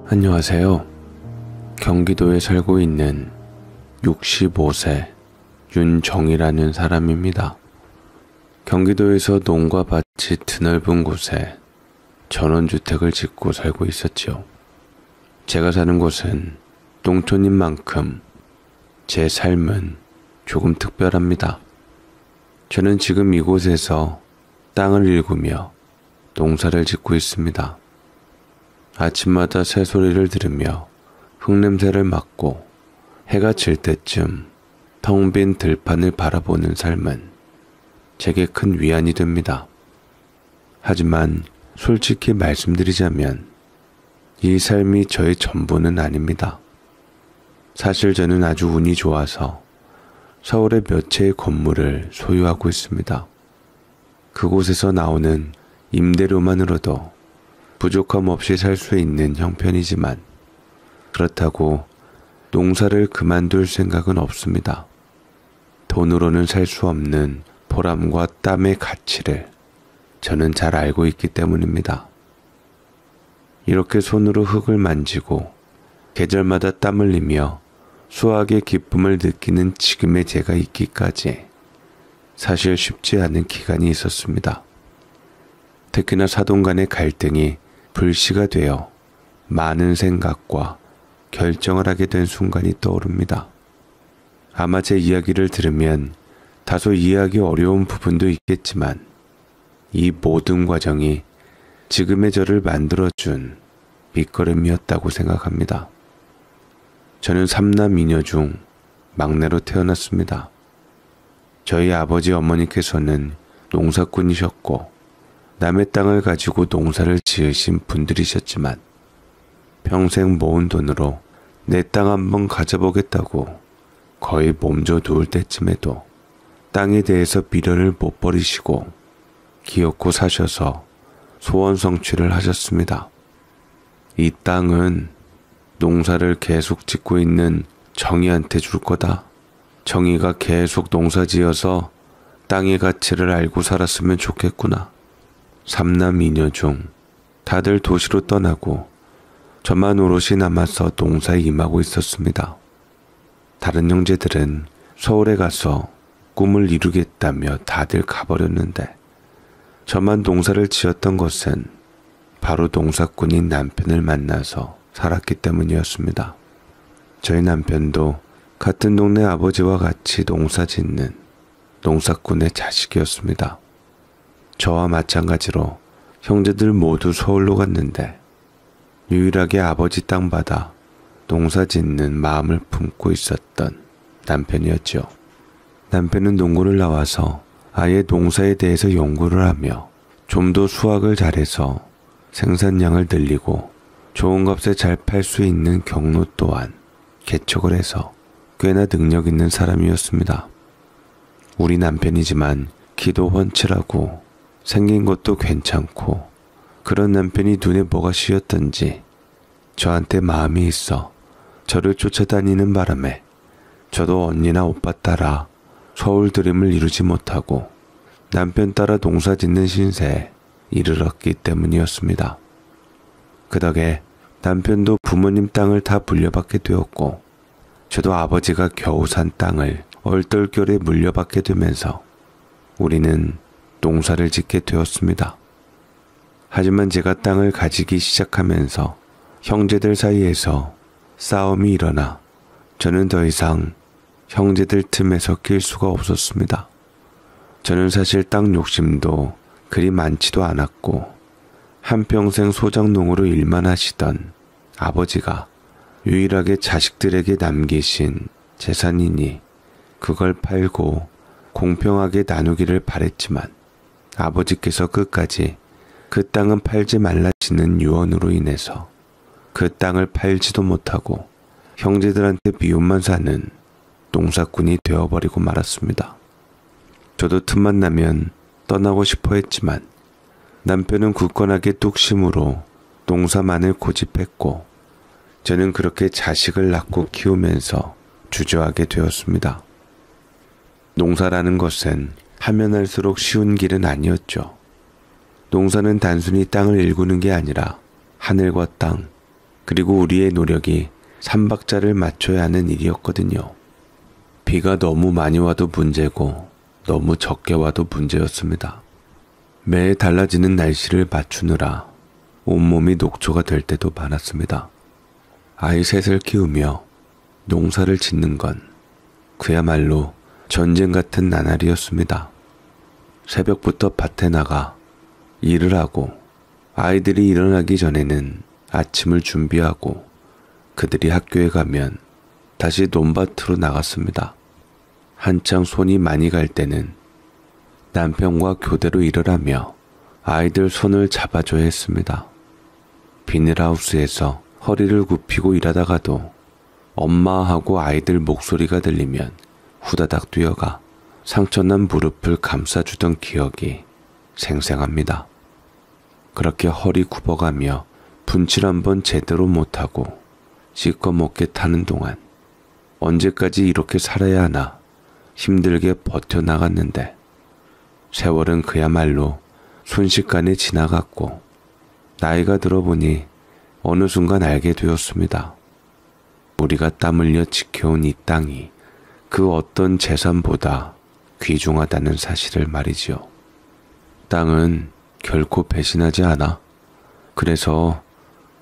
안녕하세요. 경기도에 살고 있는 65세 윤정이라는 사람입니다. 경기도에서 농과 밭이 드넓은 곳에 전원주택을 짓고 살고 있었지요. 제가 사는 곳은 농촌인 만큼 제 삶은 조금 특별합니다. 저는 지금 이곳에서 땅을 일구며 농사를 짓고 있습니다. 아침마다 새소리를 들으며 흙냄새를 맡고 해가 질 때쯤 텅 빈 들판을 바라보는 삶은 제게 큰 위안이 됩니다. 하지만 솔직히 말씀드리자면 이 삶이 저의 전부는 아닙니다. 사실 저는 아주 운이 좋아서 서울의 몇 채의 건물을 소유하고 있습니다. 그곳에서 나오는 임대료만으로도 부족함 없이 살 수 있는 형편이지만 그렇다고 농사를 그만둘 생각은 없습니다. 돈으로는 살 수 없는 보람과 땀의 가치를 저는 잘 알고 있기 때문입니다. 이렇게 손으로 흙을 만지고 계절마다 땀 흘리며 수확의 기쁨을 느끼는 지금의 제가 있기까지 사실 쉽지 않은 기간이 있었습니다. 특히나 사돈 간의 갈등이 불씨가 되어 많은 생각과 결정을 하게 된 순간이 떠오릅니다. 아마 제 이야기를 들으면 다소 이해하기 어려운 부분도 있겠지만 이 모든 과정이 지금의 저를 만들어준 밑거름이었다고 생각합니다. 저는 3남 2녀 중 막내로 태어났습니다. 저희 아버지 어머니께서는 농사꾼이셨고 남의 땅을 가지고 농사를 지으신 분들이셨지만 평생 모은 돈으로 내 땅 한번 가져보겠다고 거의 몸져 누울 때쯤에도 땅에 대해서 미련을 못 버리시고 기어코 사셔서 소원 성취를 하셨습니다. 이 땅은 농사를 계속 짓고 있는 정의한테 줄 거다. 정의가 계속 농사 지어서 땅의 가치를 알고 살았으면 좋겠구나. 3남 2녀 중 다들 도시로 떠나고 저만 오롯이 남아서 농사에 임하고 있었습니다. 다른 형제들은 서울에 가서 꿈을 이루겠다며 다들 가버렸는데 저만 농사를 지었던 것은 바로 농사꾼인 남편을 만나서 살았기 때문이었습니다. 저희 남편도 같은 동네 아버지와 같이 농사 짓는 농사꾼의 자식이었습니다. 저와 마찬가지로 형제들 모두 서울로 갔는데 유일하게 아버지 땅 받아 농사 짓는 마음을 품고 있었던 남편이었죠. 남편은 농구를 나와서 아예 농사에 대해서 연구를 하며 좀 더 수확을 잘해서 생산량을 늘리고 좋은 값에 잘 팔 수 있는 경로 또한 개척을 해서 꽤나 능력 있는 사람이었습니다. 우리 남편이지만 키도 훤칠하고 생긴 것도 괜찮고 그런 남편이 눈에 뭐가 씌었던지 저한테 마음이 있어 저를 쫓아다니는 바람에 저도 언니나 오빠 따라 서울 드림을 이루지 못하고 남편 따라 농사 짓는 신세에 이르렀기 때문이었습니다. 그 덕에 남편도 부모님 땅을 다 물려받게 되었고 저도 아버지가 겨우 산 땅을 얼떨결에 물려받게 되면서 우리는 농사를 짓게 되었습니다. 하지만 제가 땅을 가지기 시작하면서 형제들 사이에서 싸움이 일어나 저는 더 이상 형제들 틈에서 낄 수가 없었습니다. 저는 사실 땅 욕심도 그리 많지도 않았고 한평생 소작농으로 일만 하시던 아버지가 유일하게 자식들에게 남기신 재산이니 그걸 팔고 공평하게 나누기를 바랬지만 아버지께서 끝까지 그 땅은 팔지 말라시는 유언으로 인해서 그 땅을 팔지도 못하고 형제들한테 비웃만 사는 농사꾼이 되어버리고 말았습니다. 저도 틈만 나면 떠나고 싶어 했지만 남편은 굳건하게 뚝심으로 농사만을 고집했고 저는 그렇게 자식을 낳고 키우면서 주저하게 되었습니다. 농사라는 것은 하면 할수록 쉬운 길은 아니었죠. 농사는 단순히 땅을 일구는 게 아니라 하늘과 땅, 그리고 우리의 노력이 3박자를 맞춰야 하는 일이었거든요. 비가 너무 많이 와도 문제고 너무 적게 와도 문제였습니다. 매해 달라지는 날씨를 맞추느라 온몸이 녹초가 될 때도 많았습니다. 아이 셋을 키우며 농사를 짓는 건 그야말로 전쟁 같은 나날이었습니다. 새벽부터 밭에 나가 일을 하고 아이들이 일어나기 전에는 아침을 준비하고 그들이 학교에 가면 다시 논밭으로 나갔습니다. 한창 손이 많이 갈 때는 남편과 교대로 일을 하며 아이들 손을 잡아줘야 했습니다. 비닐하우스에서 허리를 굽히고 일하다가도 엄마하고 아이들 목소리가 들리면 후다닥 뛰어가 상처난 무릎을 감싸주던 기억이 생생합니다. 그렇게 허리 굽어가며 분칠 한번 제대로 못하고 시꺼멓게 타는 동안 언제까지 이렇게 살아야 하나 힘들게 버텨나갔는데 세월은 그야말로 순식간에 지나갔고 나이가 들어보니 어느 순간 알게 되었습니다. 우리가 땀 흘려 지켜온 이 땅이 그 어떤 재산보다 귀중하다는 사실을 말이지요. 땅은 결코 배신하지 않아. 그래서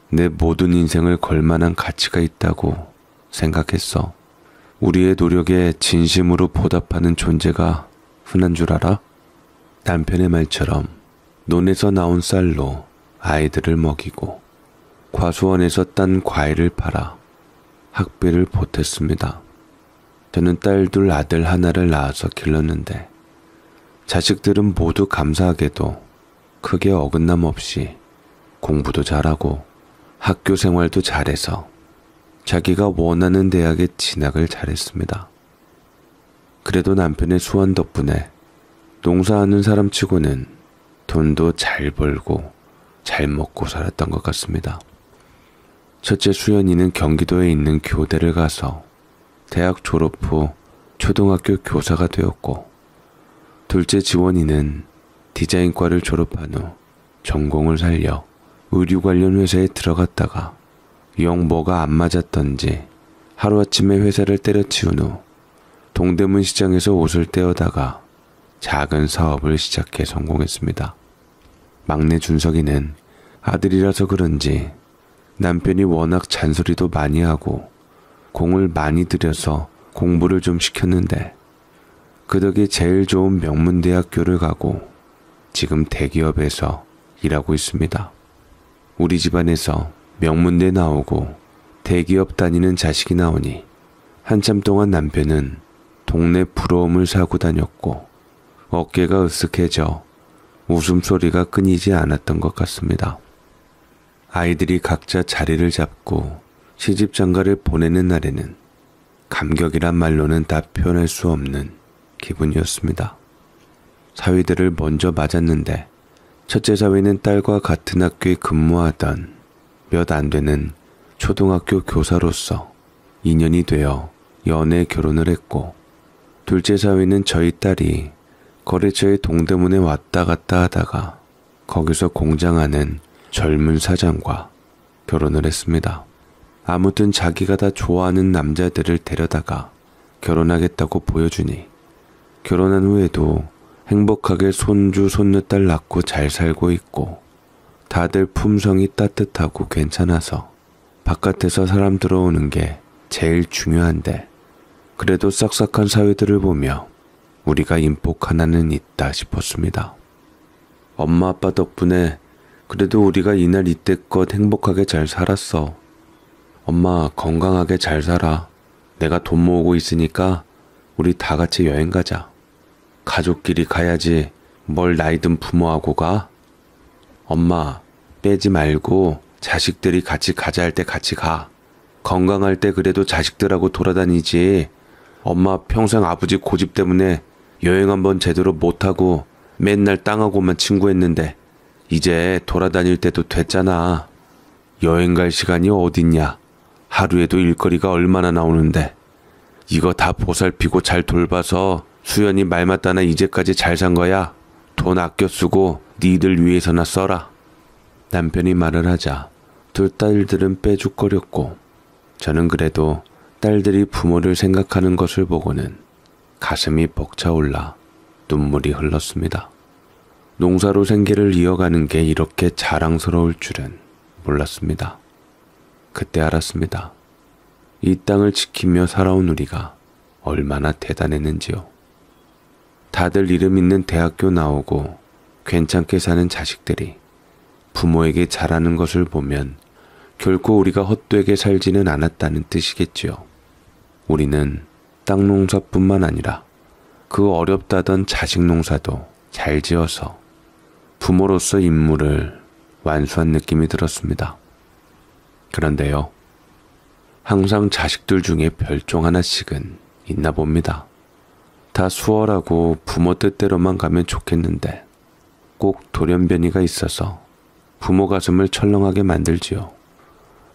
내 모든 인생을 걸 만한 가치가 있다고 생각했어. 우리의 노력에 진심으로 보답하는 존재가 흔한 줄 알아? 남편의 말처럼 논에서 나온 쌀로 아이들을 먹이고 과수원에서 딴 과일을 팔아 학비를 보탰습니다. 저는 딸 둘 아들 하나를 낳아서 길렀는데 자식들은 모두 감사하게도 크게 어긋남 없이 공부도 잘하고 학교 생활도 잘해서 자기가 원하는 대학에 진학을 잘했습니다. 그래도 남편의 수완 덕분에 농사하는 사람치고는 돈도 잘 벌고 잘 먹고 살았던 것 같습니다. 첫째 수연이는 경기도에 있는 교대를 가서 대학 졸업 후 초등학교 교사가 되었고, 둘째 지원이는 디자인과를 졸업한 후 전공을 살려 의류 관련 회사에 들어갔다가 영 뭐가 안 맞았던지 하루아침에 회사를 때려치운 후 동대문 시장에서 옷을 떼어다가 작은 사업을 시작해 성공했습니다. 막내 준석이는 아들이라서 그런지 남편이 워낙 잔소리도 많이 하고 공을 많이 들여서 공부를 좀 시켰는데 그 덕에 제일 좋은 명문대학교를 가고 지금 대기업에서 일하고 있습니다. 우리 집안에서 명문대 나오고 대기업 다니는 자식이 나오니 한참 동안 남편은 동네 부러움을 사고 다녔고 어깨가 으쓱해져 웃음소리가 끊이지 않았던 것 같습니다. 아이들이 각자 자리를 잡고 시집장가를 보내는 날에는 감격이란 말로는 다 표현할 수 없는 기분이었습니다. 사위들을 먼저 맞았는데 첫째 사위는 딸과 같은 학교에 근무하던 몇 안 되는 초등학교 교사로서 2년이 되어 연애 결혼을 했고, 둘째 사위는 저희 딸이 거래처의 동대문에 왔다 갔다 하다가 거기서 공장하는 젊은 사장과 결혼을 했습니다. 아무튼 자기가 다 좋아하는 남자들을 데려다가 결혼하겠다고 보여주니 결혼한 후에도 행복하게 손주 손녀딸 낳고 잘 살고 있고 다들 품성이 따뜻하고 괜찮아서 바깥에서 사람 들어오는 게 제일 중요한데 그래도 싹싹한 사위들을 보며 우리가 인복 하나는 있다 싶었습니다. 엄마 아빠 덕분에 그래도 우리가 이날 이때껏 행복하게 잘 살았어. 엄마 건강하게 잘 살아. 내가 돈 모으고 있으니까 우리 다 같이 여행 가자. 가족끼리 가야지 뭘 나이 든 부모하고 가? 엄마 빼지 말고 자식들이 같이 가자 할 때 같이 가. 건강할 때 그래도 자식들하고 돌아다니지. 엄마 평생 아버지 고집 때문에 여행 한번 제대로 못하고 맨날 땅하고만 친구했는데 이제 돌아다닐 때도 됐잖아. 여행 갈 시간이 어딨냐. 하루에도 일거리가 얼마나 나오는데 이거 다 보살피고 잘 돌봐서 수연이 말 맞다나 이제까지 잘 산 거야. 돈 아껴 쓰고 니들 위해서나 써라. 남편이 말을 하자 둘 딸들은 빼죽거렸고 저는 그래도 딸들이 부모를 생각하는 것을 보고는 가슴이 벅차올라 눈물이 흘렀습니다. 농사로 생계를 이어가는 게 이렇게 자랑스러울 줄은 몰랐습니다. 그때 알았습니다. 이 땅을 지키며 살아온 우리가 얼마나 대단했는지요. 다들 이름 있는 대학교 나오고 괜찮게 사는 자식들이 부모에게 잘하는 것을 보면 결코 우리가 헛되게 살지는 않았다는 뜻이겠지요. 우리는 땅 농사뿐만 아니라 그 어렵다던 자식 농사도 잘 지어서 부모로서 임무를 완수한 느낌이 들었습니다. 그런데요, 항상 자식들 중에 별종 하나씩은 있나 봅니다. 다 수월하고 부모 뜻대로만 가면 좋겠는데 꼭 돌연변이가 있어서 부모 가슴을 철렁하게 만들지요.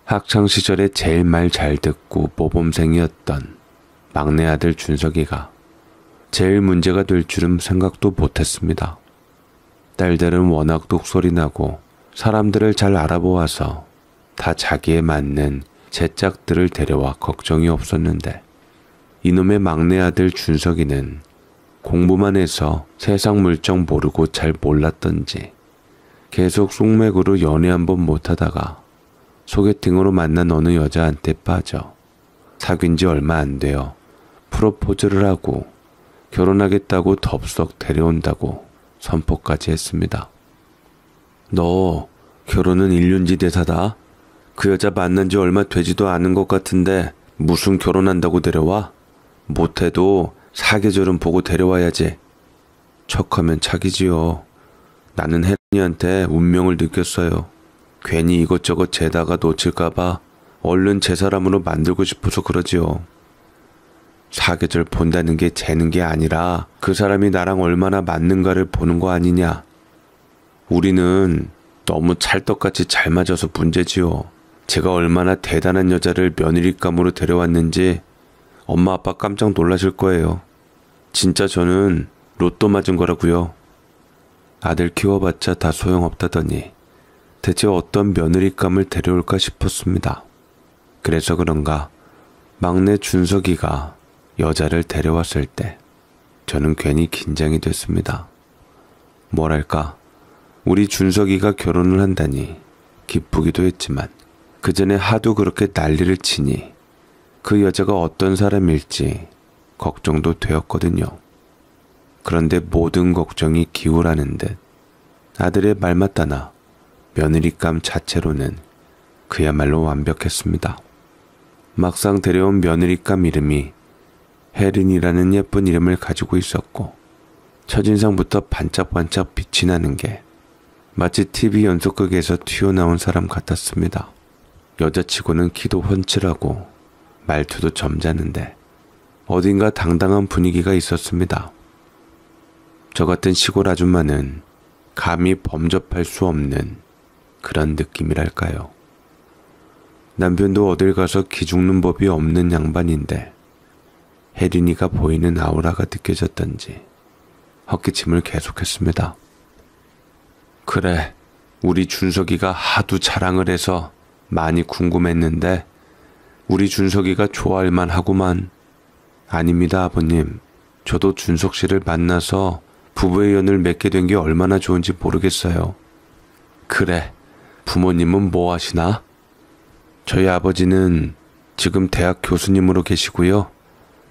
학창시절에 제일 말 잘 듣고 모범생이었던 막내 아들 준석이가 제일 문제가 될 줄은 생각도 못했습니다. 딸들은 워낙 똑소리 나고 사람들을 잘 알아보아서 다 자기에 맞는 제 짝들을 데려와 걱정이 없었는데 이놈의 막내 아들 준석이는 공부만 해서 세상 물정 모르고 잘 몰랐던지 계속 쑥맥으로 연애 한번 못하다가 소개팅으로 만난 어느 여자한테 빠져 사귄 지 얼마 안 되어 프로포즈를 하고 결혼하겠다고 덥석 데려온다고 선포까지 했습니다. 너 결혼은 일륜지 대사다. 그 여자 만난 지 얼마 되지도 않은 것 같은데 무슨 결혼한다고 데려와? 못해도 사계절은 보고 데려와야지. 척하면 착이지요. 나는 혜린이한테 운명을 느꼈어요. 괜히 이것저것 재다가 놓칠까봐 얼른 제 사람으로 만들고 싶어서 그러지요. 사계절 본다는 게 재는 게 아니라 그 사람이 나랑 얼마나 맞는가를 보는 거 아니냐. 우리는 너무 찰떡같이 잘 맞아서 문제지요. 제가 얼마나 대단한 여자를 며느리감으로 데려왔는지 엄마 아빠 깜짝 놀라실 거예요. 진짜 저는 로또 맞은 거라고요. 아들 키워봤자 다 소용없다더니 대체 어떤 며느리감을 데려올까 싶었습니다. 그래서 그런가 막내 준석이가 여자를 데려왔을 때 저는 괜히 긴장이 됐습니다. 뭐랄까, 우리 준석이가 결혼을 한다니 기쁘기도 했지만 그 전에 하도 그렇게 난리를 치니 그 여자가 어떤 사람일지 걱정도 되었거든요. 그런데 모든 걱정이 기우라는 듯 아들의 말 맞다나 며느리감 자체로는 그야말로 완벽했습니다. 막상 데려온 며느리감 이름이 혜린이라는 예쁜 이름을 가지고 있었고 첫인상부터 반짝반짝 빛이 나는 게 마치 TV 연속극에서 튀어나온 사람 같았습니다. 여자치고는 키도 훤칠하고 말투도 점잖은데 어딘가 당당한 분위기가 있었습니다. 저 같은 시골 아줌마는 감히 범접할 수 없는 그런 느낌이랄까요. 남편도 어딜 가서 기죽는 법이 없는 양반인데 혜린이가 보이는 아우라가 느껴졌던지 헛기침을 계속했습니다. 그래, 우리 준석이가 하도 자랑을 해서 많이 궁금했는데 우리 준석이가 좋아할 만하구만. 아닙니다, 아버님. 저도 준석 씨를 만나서 부부의 연을 맺게 된 게 얼마나 좋은지 모르겠어요. 그래, 부모님은 뭐 하시나? 저희 아버지는 지금 대학 교수님으로 계시고요.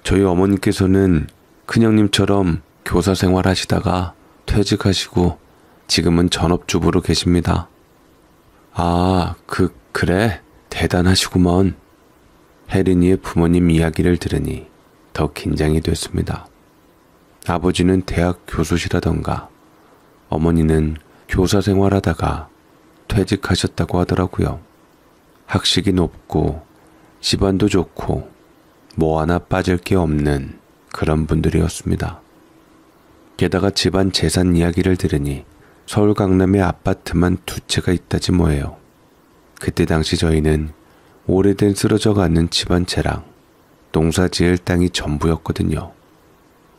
저희 어머니께서는 큰형님처럼 교사 생활하시다가 퇴직하시고 지금은 전업주부로 계십니다. 아, 그래? 대단하시구먼. 혜린이의 부모님 이야기를 들으니 더 긴장이 됐습니다. 아버지는 대학 교수시라던가 어머니는 교사 생활하다가 퇴직하셨다고 하더라고요. 학식이 높고 집안도 좋고 뭐 하나 빠질 게 없는 그런 분들이었습니다. 게다가 집안 재산 이야기를 들으니 서울 강남에 아파트만 2채가 있다지 뭐예요. 그때 당시 저희는 오래된 쓰러져가는 집안채랑 농사 지을 땅이 전부였거든요.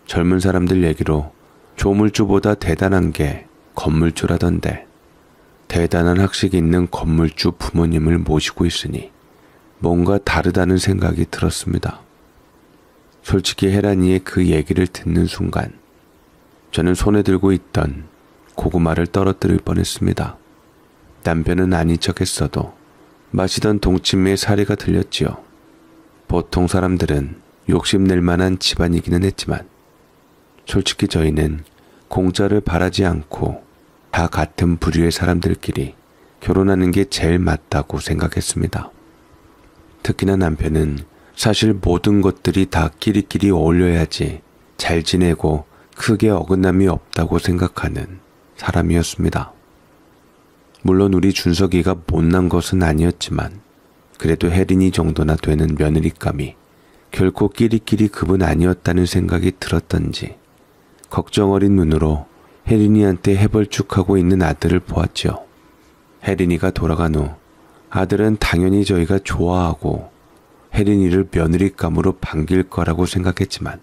젊은 사람들 얘기로 조물주보다 대단한 게 건물주라던데 대단한 학식이 있는 건물주 부모님을 모시고 있으니 뭔가 다르다는 생각이 들었습니다. 솔직히 혜란이의 그 얘기를 듣는 순간 저는 손에 들고 있던 고구마를 떨어뜨릴 뻔했습니다. 남편은 아닌 척했어도 마시던 동치미의 사리가 들렸지요. 보통 사람들은 욕심낼 만한 집안이기는 했지만 솔직히 저희는 공짜를 바라지 않고 다 같은 부류의 사람들끼리 결혼하는 게 제일 맞다고 생각했습니다. 특히나 남편은 사실 모든 것들이 다 끼리끼리 어울려야지 잘 지내고 크게 어긋남이 없다고 생각하는 사람이었습니다. 물론 우리 준석이가 못난 것은 아니었지만 그래도 혜린이 정도나 되는 며느리감이 결코 끼리끼리 급은 아니었다는 생각이 들었던지 걱정 어린 눈으로 혜린이한테 해벌쭉하고 있는 아들을 보았죠. 혜린이가 돌아간 후 아들은 당연히 저희가 좋아하고 혜린이를 며느리감으로 반길 거라고 생각했지만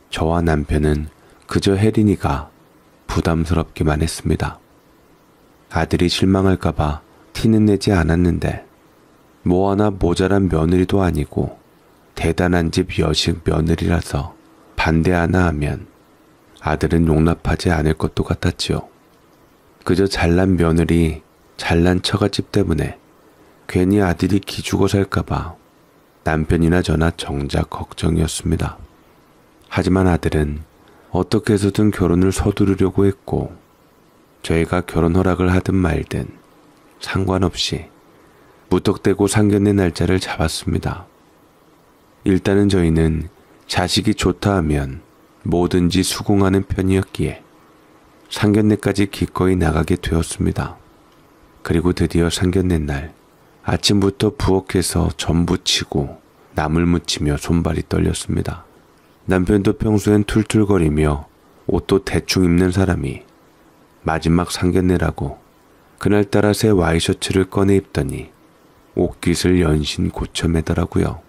저와 남편은 그저 혜린이가 부담스럽기만 했습니다. 아들이 실망할까봐 티는 내지 않았는데 뭐 하나 모자란 며느리도 아니고 대단한 집 여식 며느리라서 반대 하나 하면 아들은 용납하지 않을 것도 같았지요. 그저 잘난 며느리, 잘난 처갓집 때문에 괜히 아들이 기죽어 살까봐 남편이나 저나 정작 걱정이었습니다. 하지만 아들은 어떻게 해서든 결혼을 서두르려고 했고 저희가 결혼 허락을 하든 말든 상관없이 무턱대고 상견례 날짜를 잡았습니다. 일단은 저희는 자식이 좋다 하면 뭐든지 수긍하는 편이었기에 상견례까지 기꺼이 나가게 되었습니다. 그리고 드디어 상견례 날 아침부터 부엌에서 전부 치고 나물 무치며 손발이 떨렸습니다. 남편도 평소엔 툴툴거리며 옷도 대충 입는 사람이 마지막 상견례라고 그날따라 새 와이셔츠를 꺼내 입더니 옷깃을 연신 고쳐 매더라고요.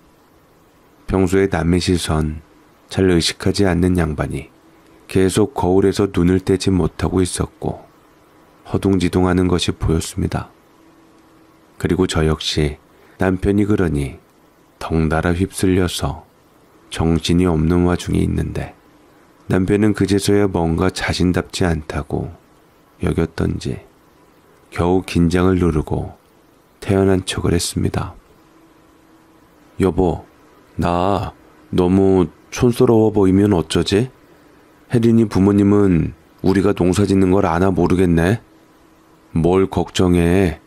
평소에 남의 시선 잘 의식하지 않는 양반이 계속 거울에서 눈을 떼지 못하고 있었고 허둥지둥하는 것이 보였습니다. 그리고 저 역시 남편이 그러니 덩달아 휩쓸려서 정신이 없는 와중에 있는데 남편은 그제서야 뭔가 자신답지 않다고 여겼던지 겨우 긴장을 누르고 태연한 척을 했습니다. 여보, 나 너무 촌스러워 보이면 어쩌지? 혜린이 부모님은 우리가 농사 짓는 걸 아나 모르겠네? 뭘 걱정해.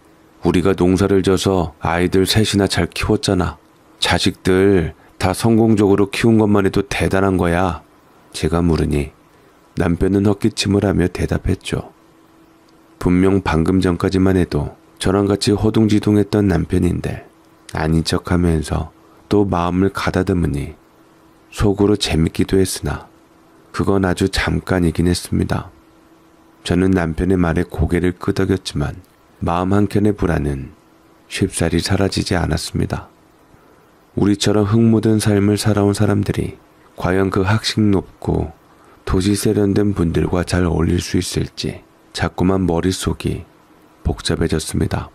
우리가 농사를 져서 아이들 셋이나 잘 키웠잖아. 자식들 다 성공적으로 키운 것만 해도 대단한 거야. 제가 물으니 남편은 헛기침을 하며 대답했죠. 분명 방금 전까지만 해도 저랑 같이 허둥지둥했던 남편인데 아닌 척하면서 또 마음을 가다듬으니 속으로 재밌기도 했으나 그건 아주 잠깐이긴 했습니다. 저는 남편의 말에 고개를 끄덕였지만 마음 한켠의 불안은 쉽사리 사라지지 않았습니다. 우리처럼 흙 묻은 삶을 살아온 사람들이 과연 그 학식 높고 도시 세련된 분들과 잘 어울릴 수 있을지 자꾸만 머릿속이 복잡해졌습니다.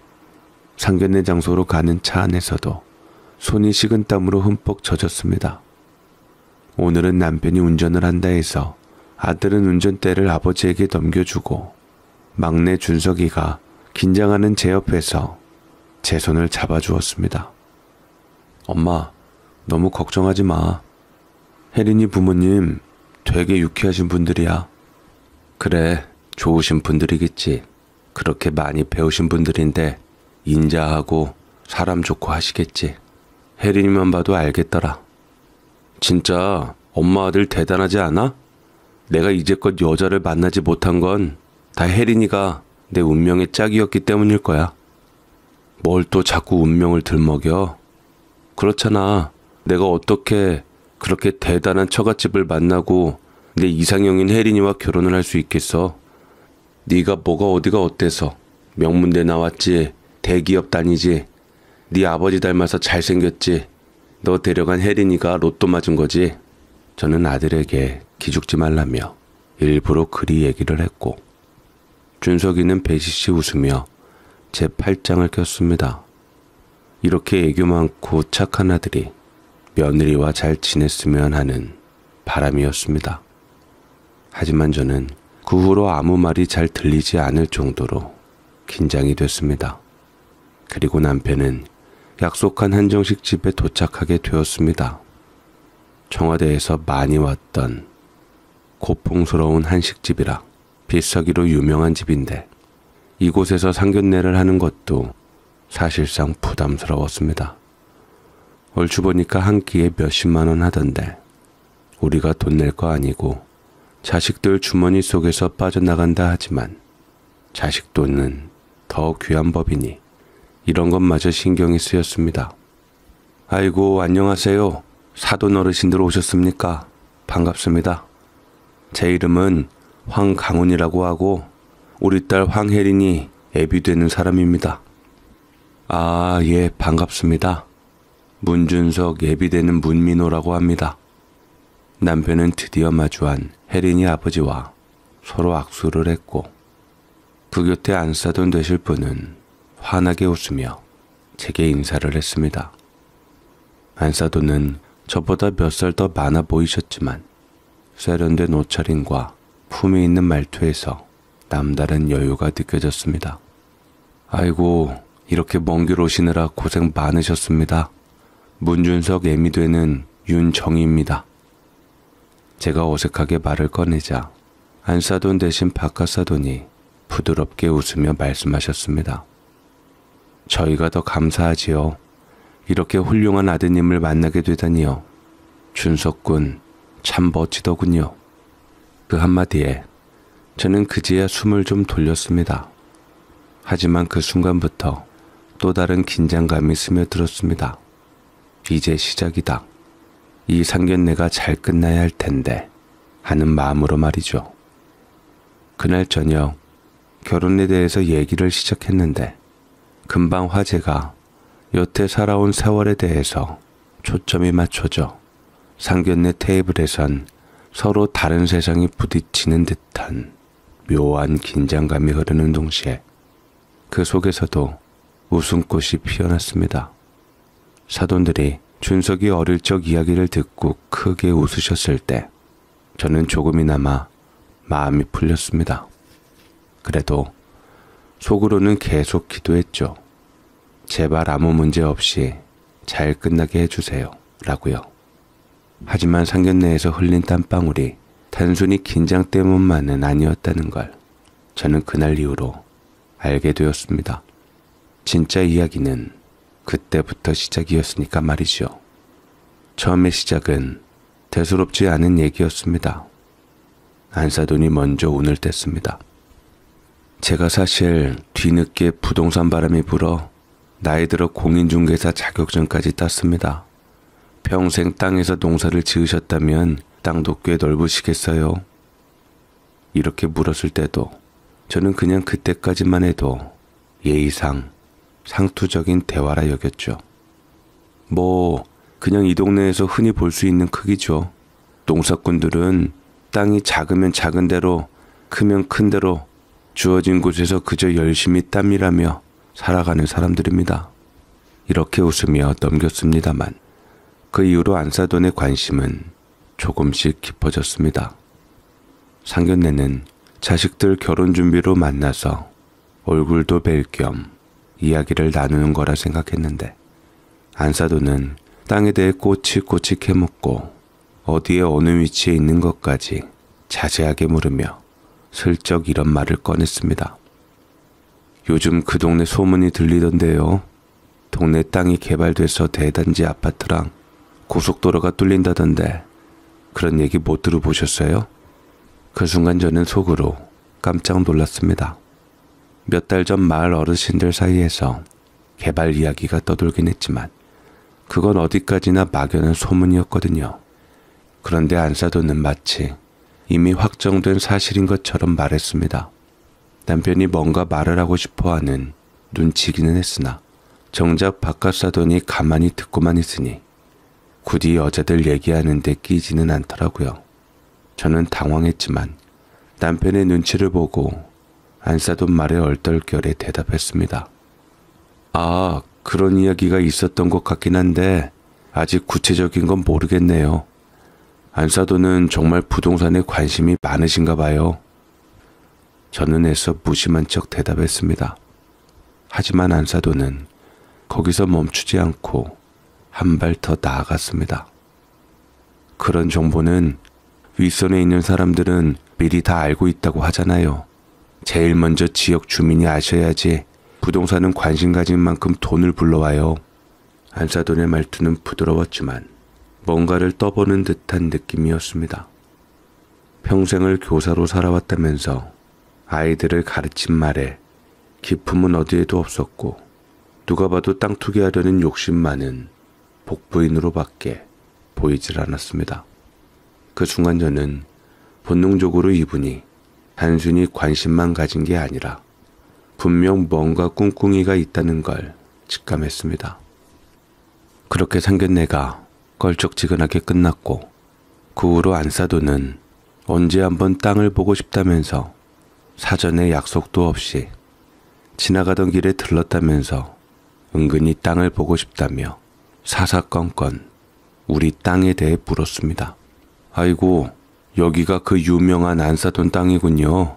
상견례 장소로 가는 차 안에서도 손이 식은땀으로 흠뻑 젖었습니다. 오늘은 남편이 운전을 한다 해서 아들은 운전대를 아버지에게 넘겨주고 막내 준석이가 긴장하는 제 옆에서 제 손을 잡아주었습니다. 엄마, 너무 걱정하지 마. 혜린이 부모님 되게 유쾌하신 분들이야. 그래, 좋으신 분들이겠지. 그렇게 많이 배우신 분들인데 인자하고 사람 좋고 하시겠지. 혜린이만 봐도 알겠더라. 진짜 엄마 아들 대단하지 않아? 내가 이제껏 여자를 만나지 못한 건 다 혜린이가 내 운명의 짝이었기 때문일 거야. 뭘 또 자꾸 운명을 들먹여? 그렇잖아. 내가 어떻게 그렇게 대단한 처갓집을 만나고 내 이상형인 혜린이와 결혼을 할 수 있겠어? 네가 뭐가 어디가 어때서 명문대 나왔지, 대기업 다니지, 네 아버지 닮아서 잘생겼지, 너 데려간 혜린이가 로또 맞은 거지. 저는 아들에게 기죽지 말라며 일부러 그리 얘기를 했고 준석이는 배시시 웃으며 제 팔짱을 꼈습니다. 이렇게 애교 많고 착한 아들이 며느리와 잘 지냈으면 하는 바람이었습니다. 하지만 저는 그 후로 아무 말이 잘 들리지 않을 정도로 긴장이 됐습니다. 그리고 남편은 약속한 한정식 집에 도착하게 되었습니다. 청와대에서 많이 왔던 고풍스러운 한식집이라 비싸기로 유명한 집인데 이곳에서 상견례를 하는 것도 사실상 부담스러웠습니다. 얼추 보니까 한 끼에 몇십만 원 하던데 우리가 돈 낼 거 아니고 자식들 주머니 속에서 빠져나간다 하지만 자식 돈은 더 귀한 법이니 이런 것마저 신경이 쓰였습니다. 아이고 안녕하세요. 사돈 어르신들 오셨습니까? 반갑습니다. 제 이름은 황강훈이라고 하고 우리 딸 황혜린이 애비 되는 사람입니다. 아, 예, 반갑습니다. 문준석 애비 되는 문민호라고 합니다. 남편은 드디어 마주한 혜린이 아버지와 서로 악수를 했고 그 곁에 안사돈 되실 분은 환하게 웃으며 제게 인사를 했습니다. 안사돈은 저보다 몇 살 더 많아 보이셨지만 세련된 옷차림과 품위 있는 말투에서 남다른 여유가 느껴졌습니다. 아이고, 이렇게 먼 길 오시느라 고생 많으셨습니다. 문준석 애미 되는 윤정희입니다. 제가 어색하게 말을 꺼내자 안사돈 대신 바깥사돈이 부드럽게 웃으며 말씀하셨습니다. 저희가 더 감사하지요. 이렇게 훌륭한 아드님을 만나게 되다니요. 준석군 참 멋지더군요. 그 한마디에 저는 그제야 숨을 좀 돌렸습니다. 하지만 그 순간부터 또 다른 긴장감이 스며들었습니다. 이제 시작이다. 이 상견례가 잘 끝나야 할 텐데 하는 마음으로 말이죠. 그날 저녁 결혼에 대해서 얘기를 시작했는데 금방 화제가 여태 살아온 세월에 대해서 초점이 맞춰져 상견례 테이블에선 서로 다른 세상이 부딪히는 듯한 묘한 긴장감이 흐르는 동시에 그 속에서도 웃음꽃이 피어났습니다. 사돈들이 준석이 어릴 적 이야기를 듣고 크게 웃으셨을 때 저는 조금이나마 마음이 풀렸습니다. 그래도 속으로는 계속 기도했죠. 제발 아무 문제 없이 잘 끝나게 해주세요. 라고요. 하지만 상견례에서 흘린 땀방울이 단순히 긴장 때문만은 아니었다는 걸 저는 그날 이후로 알게 되었습니다. 진짜 이야기는 그때부터 시작이었으니까 말이죠. 처음의 시작은 대수롭지 않은 얘기였습니다. 안사돈이 먼저 운을 뗐습니다. 제가 사실 뒤늦게 부동산 바람이 불어 나이 들어 공인중개사 자격증까지 땄습니다. 평생 땅에서 농사를 지으셨다면 땅도 꽤 넓으시겠어요? 이렇게 물었을 때도 저는 그냥 그때까지만 해도 예의상 상투적인 대화라 여겼죠. 뭐 그냥 이 동네에서 흔히 볼 수 있는 크기죠. 농사꾼들은 땅이 작으면 작은 대로 크면 큰 대로 주어진 곳에서 그저 열심히 땀일하며 살아가는 사람들입니다. 이렇게 웃으며 넘겼습니다만 그 이후로 안사돈의 관심은 조금씩 깊어졌습니다. 상견례는 자식들 결혼 준비로 만나서 얼굴도 뵐 겸 이야기를 나누는 거라 생각했는데 안사돈은 땅에 대해 꼬치꼬치 캐묻고 어디에 어느 위치에 있는 것까지 자세하게 물으며 슬쩍 이런 말을 꺼냈습니다. 요즘 그 동네 소문이 들리던데요. 동네 땅이 개발돼서 대단지 아파트랑 고속도로가 뚫린다던데 그런 얘기 못 들어보셨어요? 그 순간 저는 속으로 깜짝 놀랐습니다. 몇 달 전 마을 어르신들 사이에서 개발 이야기가 떠돌긴 했지만 그건 어디까지나 막연한 소문이었거든요. 그런데 안사돈은 마치 이미 확정된 사실인 것처럼 말했습니다. 남편이 뭔가 말을 하고 싶어하는 눈치기는 했으나 정작 바깥사돈이 가만히 듣고만 있으니 굳이 여자들 얘기하는데 끼지는 않더라고요. 저는 당황했지만 남편의 눈치를 보고 안사돈 말에 얼떨결에 대답했습니다. 아, 그런 이야기가 있었던 것 같긴 한데 아직 구체적인 건 모르겠네요. 안사돈은 정말 부동산에 관심이 많으신가 봐요. 저는 애써 무심한 척 대답했습니다. 하지만 안사돈은 거기서 멈추지 않고 한 발 더 나아갔습니다. 그런 정보는 윗선에 있는 사람들은 미리 다 알고 있다고 하잖아요. 제일 먼저 지역 주민이 아셔야지 부동산은 관심 가진 만큼 돈을 불러와요. 안사돈의 말투는 부드러웠지만 뭔가를 떠보는 듯한 느낌이었습니다. 평생을 교사로 살아왔다면서 아이들을 가르친 말에 기품은 어디에도 없었고 누가 봐도 땅 투기하려는 욕심 많은 복부인으로밖에 보이질 않았습니다. 그 순간 저는 본능적으로 이분이 단순히 관심만 가진 게 아니라 분명 뭔가 꿍꿍이가 있다는 걸 직감했습니다. 그렇게 상견례가 껄쩍지근하게 끝났고 그 후로 안사돈은 언제 한번 땅을 보고 싶다면서 사전에 약속도 없이 지나가던 길에 들렀다면서 은근히 땅을 보고 싶다며 사사건건 우리 땅에 대해 물었습니다. 아이고, 여기가 그 유명한 안사돈 땅이군요.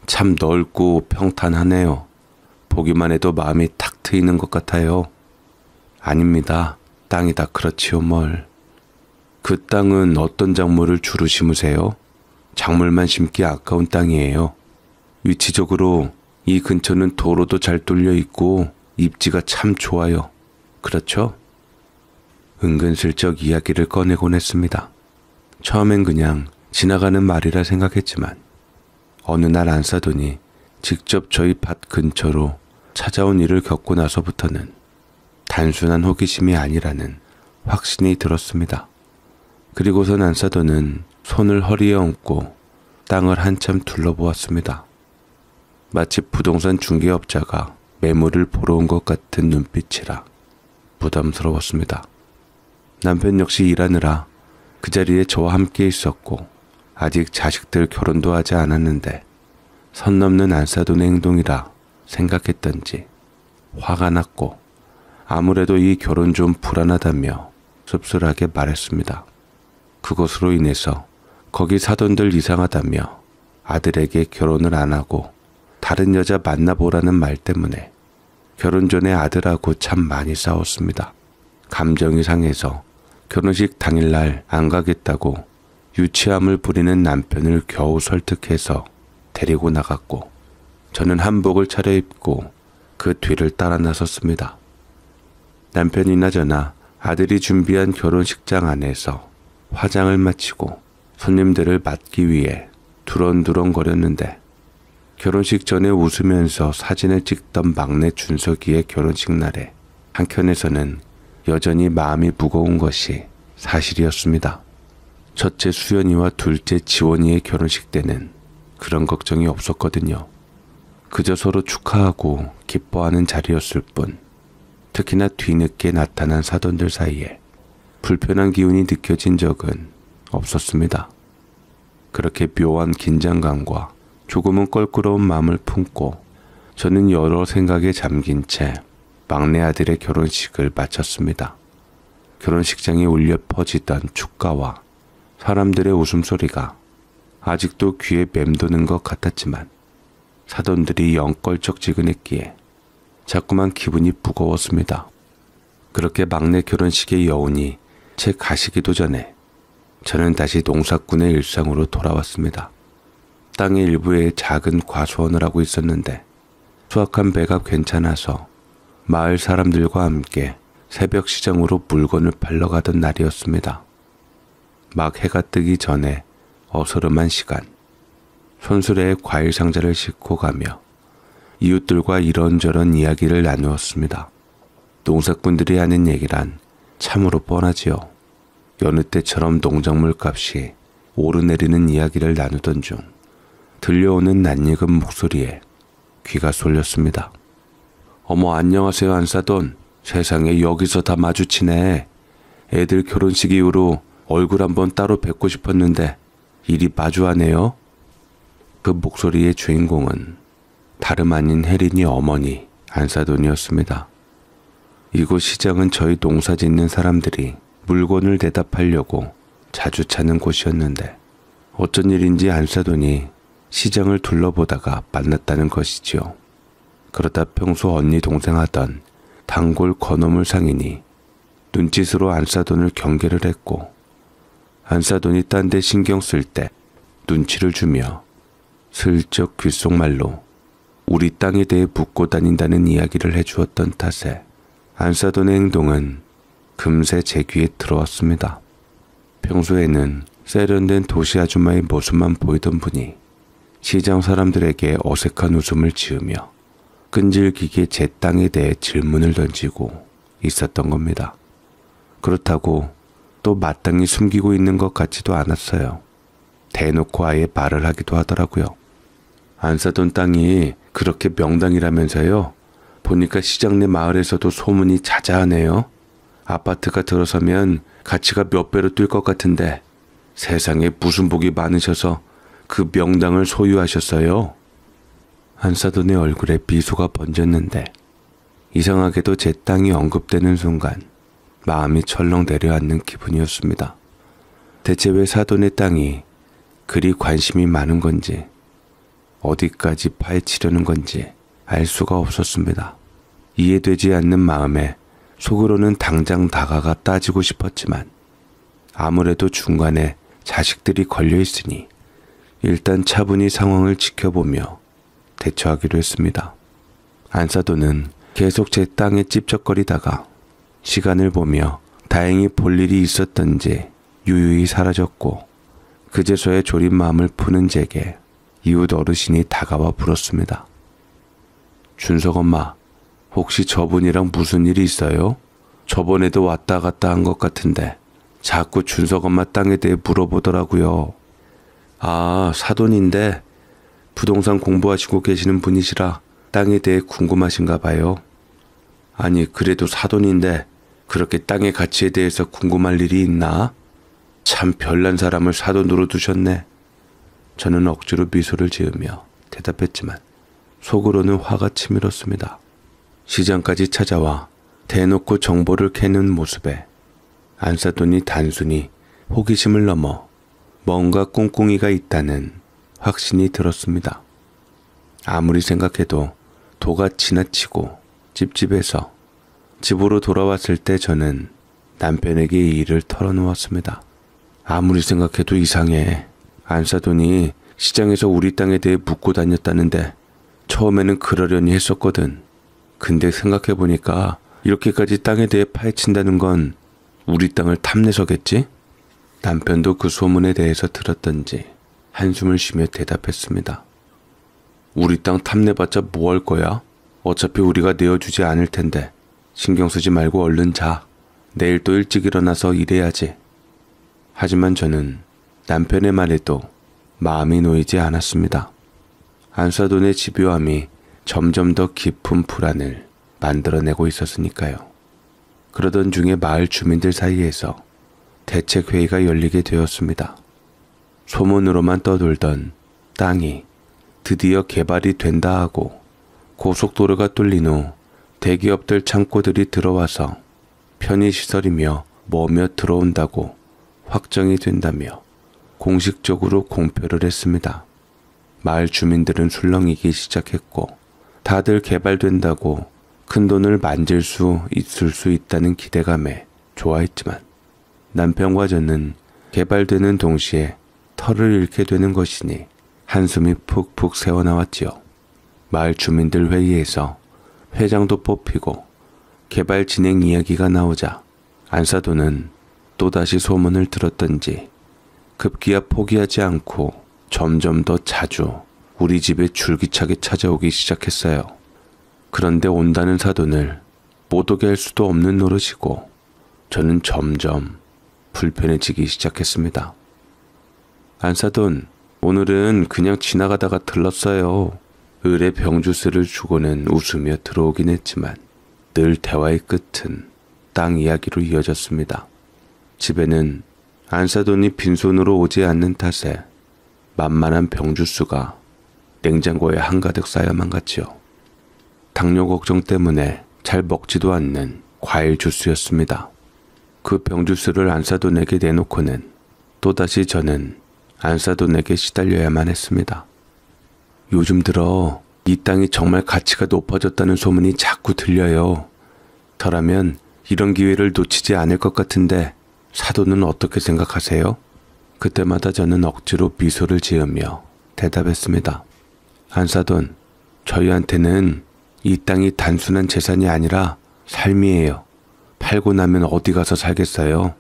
참 넓고 평탄하네요. 보기만 해도 마음이 탁 트이는 것 같아요. 아닙니다. 땅이 다 그렇지요 뭘. 그 땅은 어떤 작물을 주로 심으세요? 작물만 심기 아까운 땅이에요. 위치적으로 이 근처는 도로도 잘 뚫려 있고 입지가 참 좋아요. 그렇죠? 은근슬쩍 이야기를 꺼내곤 했습니다. 처음엔 그냥 지나가는 말이라 생각했지만 어느 날 안사돈이 직접 저희 밭 근처로 찾아온 일을 겪고 나서부터는 단순한 호기심이 아니라는 확신이 들었습니다. 그리고선 안사돈은 손을 허리에 얹고 땅을 한참 둘러보았습니다. 마치 부동산 중개업자가 매물을 보러 온 것 같은 눈빛이라 부담스러웠습니다. 남편 역시 일하느라 그 자리에 저와 함께 있었고 아직 자식들 결혼도 하지 않았는데 선 넘는 안사돈의 행동이라 생각했던지 화가 났고 아무래도 이 결혼 좀 불안하다며 씁쓸하게 말했습니다. 그것으로 인해서 거기 사돈들 이상하다며 아들에게 결혼을 안 하고 다른 여자 만나보라는 말 때문에 결혼 전에 아들하고 참 많이 싸웠습니다. 감정이 상해서 결혼식 당일날 안 가겠다고 유치함을 부리는 남편을 겨우 설득해서 데리고 나갔고 저는 한복을 차려입고 그 뒤를 따라 나섰습니다. 남편이나 저나 아들이 준비한 결혼식장 안에서 화장을 마치고 손님들을 맞기 위해 두런두런거렸는데 결혼식 전에 웃으면서 사진을 찍던 막내 준석이의 결혼식 날에 한켠에서는 여전히 마음이 무거운 것이 사실이었습니다. 첫째 수연이와 둘째 지원이의 결혼식 때는 그런 걱정이 없었거든요. 그저 서로 축하하고 기뻐하는 자리였을 뿐 특히나 뒤늦게 나타난 사돈들 사이에 불편한 기운이 느껴진 적은 없었습니다. 그렇게 묘한 긴장감과 조금은 껄끄러운 마음을 품고 저는 여러 생각에 잠긴 채 막내 아들의 결혼식을 마쳤습니다. 결혼식장에 울려 퍼지던 축가와 사람들의 웃음소리가 아직도 귀에 맴도는 것 같았지만 사돈들이 영 껄쩍지근했기에 자꾸만 기분이 무거웠습니다. 그렇게 막내 결혼식의 여운이 채 가시기도 전에 저는 다시 농사꾼의 일상으로 돌아왔습니다. 땅의 일부에 작은 과수원을 하고 있었는데 수확한 배가 괜찮아서 마을 사람들과 함께 새벽 시장으로 물건을 팔러 가던 날이었습니다. 막 해가 뜨기 전에 어스름한 시간, 손수레에 과일 상자를 싣고 가며 이웃들과 이런저런 이야기를 나누었습니다. 농사꾼들이 하는 얘기란 참으로 뻔하지요. 여느 때처럼 농작물 값이 오르내리는 이야기를 나누던 중 들려오는 낯익은 목소리에 귀가 쏠렸습니다. 어머, 안녕하세요 안사돈. 세상에 여기서 다 마주치네. 애들 결혼식 이후로 얼굴 한번 따로 뵙고 싶었는데 이리 마주하네요. 그 목소리의 주인공은 다름 아닌 혜린이 어머니 안사돈이었습니다. 이곳 시장은 저희 농사 짓는 사람들이 물건을 대답하려고 자주 찾는 곳이었는데 어쩐 일인지 안사돈이 시장을 둘러보다가 만났다는 것이지요. 그러다 평소 언니 동생 하던 단골 건어물 상인이 눈짓으로 안사돈을 경계를 했고 안사돈이 딴 데 신경 쓸 때 눈치를 주며 슬쩍 귓속말로 우리 땅에 대해 묻고 다닌다는 이야기를 해주었던 탓에 안사돈의 행동은 금세 제 귀에 들어왔습니다. 평소에는 세련된 도시 아줌마의 모습만 보이던 분이 시장 사람들에게 어색한 웃음을 지으며 끈질기게 제 땅에 대해 질문을 던지고 있었던 겁니다. 그렇다고 또 마땅히 숨기고 있는 것 같지도 않았어요. 대놓고 아예 말을 하기도 하더라고요. 안사돈 땅이 그렇게 명당이라면서요? 보니까 시장 내 마을에서도 소문이 자자하네요. 아파트가 들어서면 가치가 몇 배로 뛸 것 같은데 세상에 무슨 복이 많으셔서 그 명당을 소유하셨어요? 안사돈의 얼굴에 미소가 번졌는데 이상하게도 제 땅이 언급되는 순간 마음이 철렁 내려앉는 기분이었습니다. 대체 왜 사돈의 땅이 그리 관심이 많은 건지 어디까지 파헤치려는 건지 알 수가 없었습니다. 이해되지 않는 마음에 속으로는 당장 다가가 따지고 싶었지만 아무래도 중간에 자식들이 걸려 있으니 일단 차분히 상황을 지켜보며 대처하기로 했습니다. 안사돈은 계속 제 땅에 찝쩍거리다가 시간을 보며 다행히 볼 일이 있었던지 유유히 사라졌고 그제서야 졸인 마음을 푸는 제게 이웃 어르신이 다가와 물었습니다. 준석 엄마, 혹시 저분이랑 무슨 일이 있어요? 저번에도 왔다 갔다 한 것 같은데 자꾸 준석 엄마 땅에 대해 물어보더라고요. 아, 사돈인데 부동산 공부하시고 계시는 분이시라 땅에 대해 궁금하신가 봐요. 아니, 그래도 사돈인데 그렇게 땅의 가치에 대해서 궁금할 일이 있나? 참 별난 사람을 사돈으로 두셨네. 저는 억지로 미소를 지으며 대답했지만 속으로는 화가 치밀었습니다. 시장까지 찾아와 대놓고 정보를 캐는 모습에 안사돈이 단순히 호기심을 넘어 뭔가 꿍꿍이가 있다는 확신이 들었습니다. 아무리 생각해도 도가 지나치고 찝찝해서 집으로 돌아왔을 때 저는 남편에게 이 일을 털어놓았습니다. 아무리 생각해도 이상해. 안사돈이 시장에서 우리 땅에 대해 묻고 다녔다는데 처음에는 그러려니 했었거든. 근데 생각해보니까 이렇게까지 땅에 대해 파헤친다는 건 우리 땅을 탐내서겠지? 남편도 그 소문에 대해서 들었던지 한숨을 쉬며 대답했습니다. 우리 땅 탐내봤자 뭐 할 거야? 어차피 우리가 내어주지 않을 텐데 신경 쓰지 말고 얼른 자. 내일 또 일찍 일어나서 일해야지. 하지만 저는 남편의 말에도 마음이 놓이지 않았습니다. 안사돈의 집요함이 점점 더 깊은 불안을 만들어내고 있었으니까요. 그러던 중에 마을 주민들 사이에서 대책회의가 열리게 되었습니다. 소문으로만 떠돌던 땅이 드디어 개발이 된다 하고 고속도로가 뚫린 후 대기업들 창고들이 들어와서 편의시설이며 뭐며 들어온다고 확정이 된다며 공식적으로 공표를 했습니다. 마을 주민들은 술렁이기 시작했고 다들 개발된다고 큰돈을 만질 수 있을 수 있다는 기대감에 좋아했지만 남편과 저는 개발되는 동시에 털을 잃게 되는 것이니 한숨이 푹푹 새어나왔지요. 마을 주민들 회의에서 회장도 뽑히고 개발 진행 이야기가 나오자 안사돈은 또다시 소문을 들었던지 급기야 포기하지 않고 점점 더 자주 우리 집에 줄기차게 찾아오기 시작했어요. 그런데 온다는 사돈을 못 오게 할 수도 없는 노릇이고 저는 점점 불편해지기 시작했습니다. 안사돈, 오늘은 그냥 지나가다가 들렀어요. 을에 병주스를 주고는 웃으며 들어오긴 했지만 늘 대화의 끝은 땅 이야기로 이어졌습니다. 집에는 안사돈이 빈손으로 오지 않는 탓에 만만한 병주스가 냉장고에 한가득 쌓여만 갔지요. 당뇨 걱정 때문에 잘 먹지도 않는 과일 주스였습니다. 그 병주스를 안사돈에게 내놓고는 또다시 저는 안사돈에게 시달려야만 했습니다. 요즘 들어 이 땅이 정말 가치가 높아졌다는 소문이 자꾸 들려요. 저라면 이런 기회를 놓치지 않을 것 같은데 사돈은 어떻게 생각하세요? 그때마다 저는 억지로 미소를 지으며 대답했습니다. 안사돈, 저희한테는 이 땅이 단순한 재산이 아니라 삶이에요. 팔고 나면 어디 가서 살겠어요?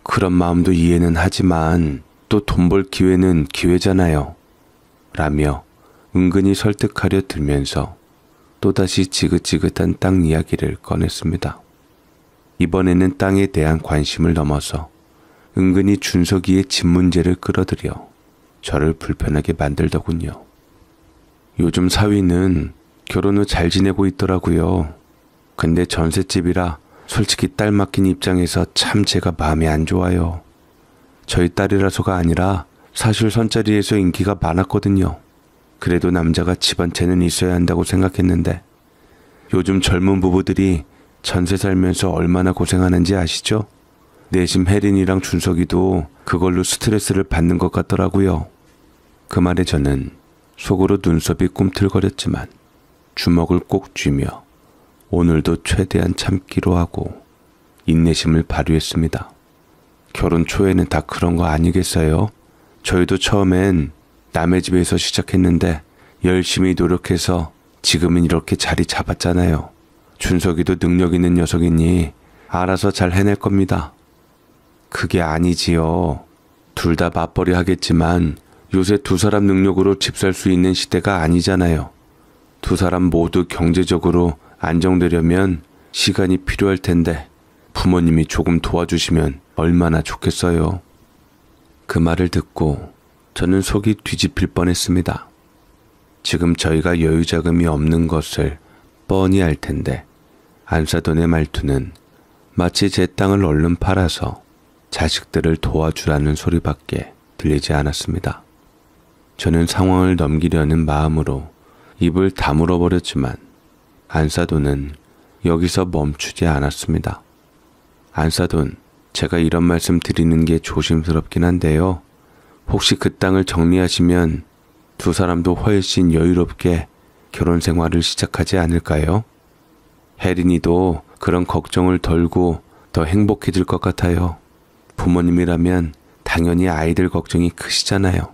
그런 마음도 이해는 하지만 또 돈 벌 기회는 기회잖아요. 라며 은근히 설득하려 들면서 또다시 지긋지긋한 땅 이야기를 꺼냈습니다. 이번에는 땅에 대한 관심을 넘어서 은근히 준석이의 집 문제를 끌어들여 저를 불편하게 만들더군요. 요즘 사위는 결혼 후 잘 지내고 있더라고요. 근데 전셋집이라 솔직히 딸 맡긴 입장에서 참 제가 마음이 안 좋아요. 저희 딸이라서가 아니라 사실 선자리에서 인기가 많았거든요. 그래도 남자가 집안채는 있어야 한다고 생각했는데 요즘 젊은 부부들이 전세 살면서 얼마나 고생하는지 아시죠? 내심 혜린이랑 준석이도 그걸로 스트레스를 받는 것 같더라고요. 그 말에 저는 속으로 눈썹이 꿈틀거렸지만 주먹을 꼭 쥐며 오늘도 최대한 참기로 하고 인내심을 발휘했습니다. 결혼 초에는 다 그런 거 아니겠어요? 저희도 처음엔 남의 집에서 시작했는데 열심히 노력해서 지금은 이렇게 자리 잡았잖아요. 준석이도 능력 있는 녀석이니 알아서 잘 해낼 겁니다. 그게 아니지요. 둘 다 맞벌이 하겠지만 요새 두 사람 능력으로 집 살 수 있는 시대가 아니잖아요. 두 사람 모두 경제적으로 안정되려면 시간이 필요할 텐데 부모님이 조금 도와주시면 얼마나 좋겠어요. 그 말을 듣고 저는 속이 뒤집힐 뻔했습니다. 지금 저희가 여유자금이 없는 것을 뻔히 알 텐데 안사돈의 말투는 마치 제 땅을 얼른 팔아서 자식들을 도와주라는 소리밖에 들리지 않았습니다. 저는 상황을 넘기려는 마음으로 입을 다물어 버렸지만 안사돈은 여기서 멈추지 않았습니다. 안사돈, 제가 이런 말씀 드리는 게 조심스럽긴 한데요. 혹시 그 땅을 정리하시면 두 사람도 훨씬 여유롭게 결혼 생활을 시작하지 않을까요? 혜린이도 그런 걱정을 덜고 더 행복해질 것 같아요. 부모님이라면 당연히 아이들 걱정이 크시잖아요.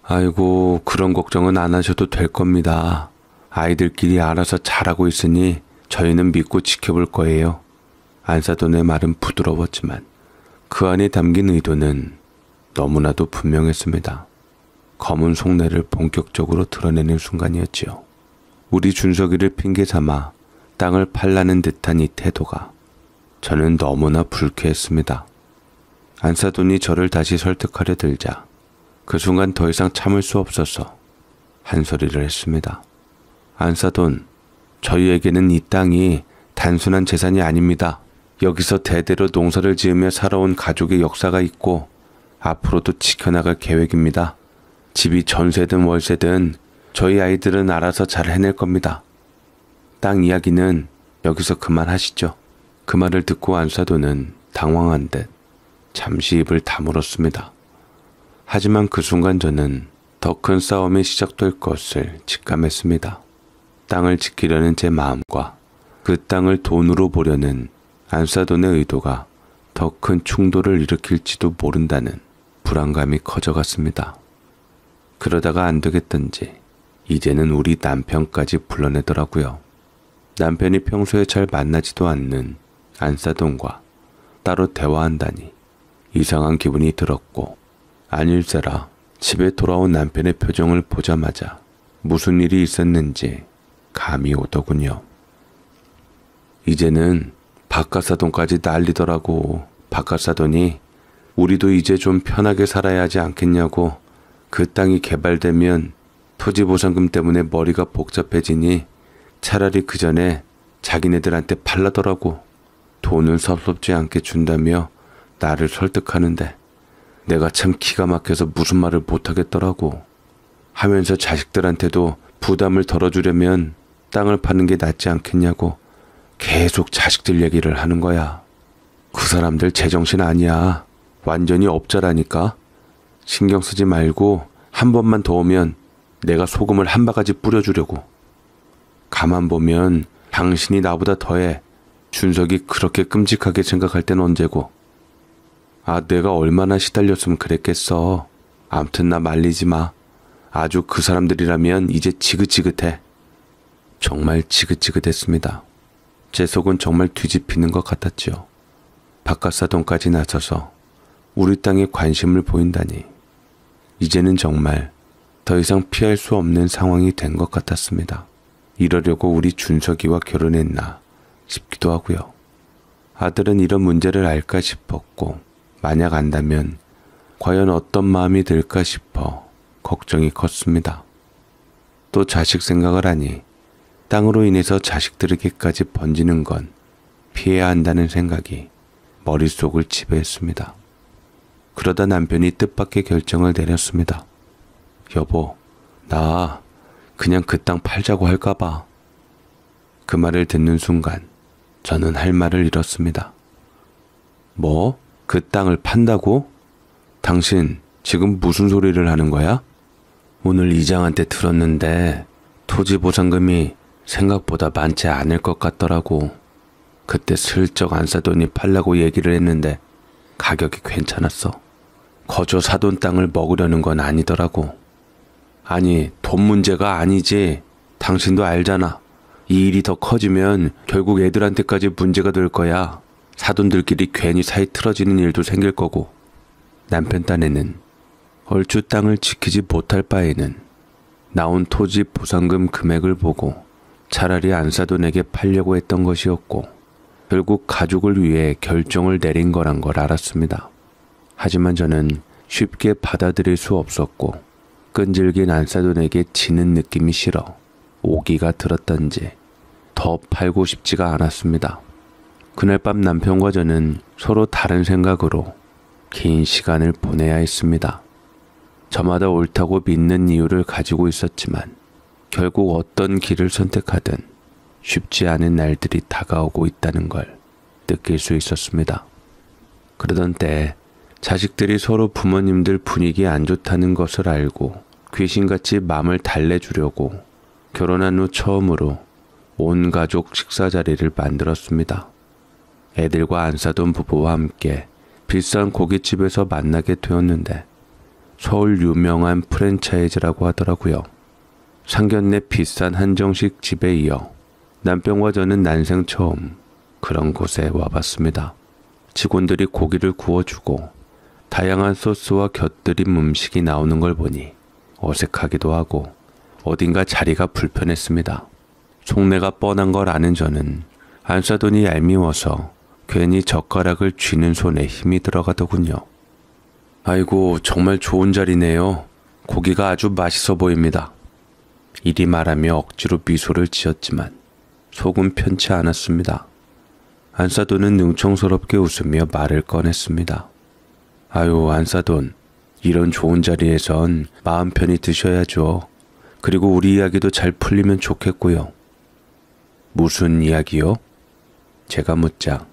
아이고, 그런 걱정은 안 하셔도 될 겁니다. 아이들끼리 알아서 잘하고 있으니 저희는 믿고 지켜볼 거예요. 안사돈의 말은 부드러웠지만 그 안에 담긴 의도는 너무나도 분명했습니다. 검은 속내를 본격적으로 드러내는 순간이었지요. 우리 준석이를 핑계 삼아 땅을 팔라는 듯한 이 태도가 저는 너무나 불쾌했습니다. 안사돈이 저를 다시 설득하려 들자 그 순간 더 이상 참을 수 없어서 한 소리를 했습니다. 안사돈, 저희에게는 이 땅이 단순한 재산이 아닙니다. 여기서 대대로 농사를 지으며 살아온 가족의 역사가 있고 앞으로도 지켜나갈 계획입니다. 집이 전세든 월세든 저희 아이들은 알아서 잘 해낼 겁니다. 땅 이야기는 여기서 그만하시죠. 그 말을 듣고 안사돈은 당황한 듯 잠시 입을 다물었습니다. 하지만 그 순간 저는 더 큰 싸움이 시작될 것을 직감했습니다. 땅을 지키려는 제 마음과 그 땅을 돈으로 보려는 안사돈의 의도가 더 큰 충돌을 일으킬지도 모른다는 불안감이 커져갔습니다. 그러다가 안 되겠던지 이제는 우리 남편까지 불러내더라고요. 남편이 평소에 잘 만나지도 않는 안사돈과 따로 대화한다니 이상한 기분이 들었고 아닐세라 집에 돌아온 남편의 표정을 보자마자 무슨 일이 있었는지 감이 오더군요. 이제는 박가사돈까지 난리더라고. 박가사돈이 우리도 이제 좀 편하게 살아야 하지 않겠냐고 그 땅이 개발되면 토지보상금 때문에 머리가 복잡해지니 차라리 그 전에 자기네들한테 팔라더라고. 돈을 섭섭지 않게 준다며 나를 설득하는데 내가 참 기가 막혀서 무슨 말을 못하겠더라고. 하면서 자식들한테도 부담을 덜어주려면 땅을 파는 게 낫지 않겠냐고 계속 자식들 얘기를 하는 거야. 그 사람들 제정신 아니야. 완전히 업자라니까. 신경 쓰지 말고 한 번만 더 오면 내가 소금을 한 바가지 뿌려주려고. 가만 보면 당신이 나보다 더해. 준석이 그렇게 끔찍하게 생각할 땐 언제고. 아, 내가 얼마나 시달렸으면 그랬겠어. 암튼 나 말리지 마. 아주 그 사람들이라면 이제 지긋지긋해. 정말 지긋지긋했습니다. 제 속은 정말 뒤집히는 것 같았지요. 바깥사돈까지 나서서 우리 땅에 관심을 보인다니. 이제는 정말 더 이상 피할 수 없는 상황이 된 것 같았습니다. 이러려고 우리 준석이와 결혼했나 싶기도 하고요. 아들은 이런 문제를 알까 싶었고, 만약 안다면 과연 어떤 마음이 들까 싶어 걱정이 컸습니다. 또 자식 생각을 하니 땅으로 인해서 자식들에게까지 번지는 건 피해야 한다는 생각이 머릿속을 지배했습니다. 그러다 남편이 뜻밖의 결정을 내렸습니다. 여보, 나 그냥 그 땅 팔자고 할까봐. 그 말을 듣는 순간 저는 할 말을 잃었습니다. 뭐? 그 땅을 판다고? 당신 지금 무슨 소리를 하는 거야? 오늘 이장한테 들었는데 토지 보상금이 생각보다 많지 않을 것 같더라고. 그때 슬쩍 안 사돈이 팔라고 얘기를 했는데 가격이 괜찮았어. 거저 사돈 땅을 먹으려는 건 아니더라고. 아니, 돈 문제가 아니지. 당신도 알잖아. 이 일이 더 커지면 결국 애들한테까지 문제가 될 거야. 사돈들끼리 괜히 사이 틀어지는 일도 생길 거고. 남편 딴에는 얼추 땅을 지키지 못할 바에는 나온 토지 보상금 금액을 보고 차라리 안사돈에게 팔려고 했던 것이었고, 결국 가족을 위해 결정을 내린 거란 걸 알았습니다. 하지만 저는 쉽게 받아들일 수 없었고, 끈질긴 안사돈에게 지는 느낌이 싫어 오기가 들었던지 더 팔고 싶지가 않았습니다. 그날 밤 남편과 저는 서로 다른 생각으로 긴 시간을 보내야 했습니다. 저마다 옳다고 믿는 이유를 가지고 있었지만 결국 어떤 길을 선택하든 쉽지 않은 날들이 다가오고 있다는 걸 느낄 수 있었습니다. 그러던 때 자식들이 서로 부모님들 분위기 안 좋다는 것을 알고 귀신같이 맘을 달래주려고 결혼한 후 처음으로 온 가족 식사 자리를 만들었습니다. 애들과 안사돈 부부와 함께 비싼 고깃집에서 만나게 되었는데 서울 유명한 프랜차이즈라고 하더라고요. 상견례 비싼 한정식 집에 이어 남편과 저는 난생 처음 그런 곳에 와봤습니다. 직원들이 고기를 구워주고 다양한 소스와 곁들인 음식이 나오는 걸 보니 어색하기도 하고 어딘가 자리가 불편했습니다. 속내가 뻔한 걸 아는 저는 안사돈이 얄미워서 괜히 젓가락을 쥐는 손에 힘이 들어가더군요. 아이고, 정말 좋은 자리네요. 고기가 아주 맛있어 보입니다. 이리 말하며 억지로 미소를 지었지만 속은 편치 않았습니다. 안사돈은 능청스럽게 웃으며 말을 꺼냈습니다. 아유, 안사돈, 이런 좋은 자리에선 마음 편히 드셔야죠. 그리고 우리 이야기도 잘 풀리면 좋겠고요. 무슨 이야기요? 제가 묻자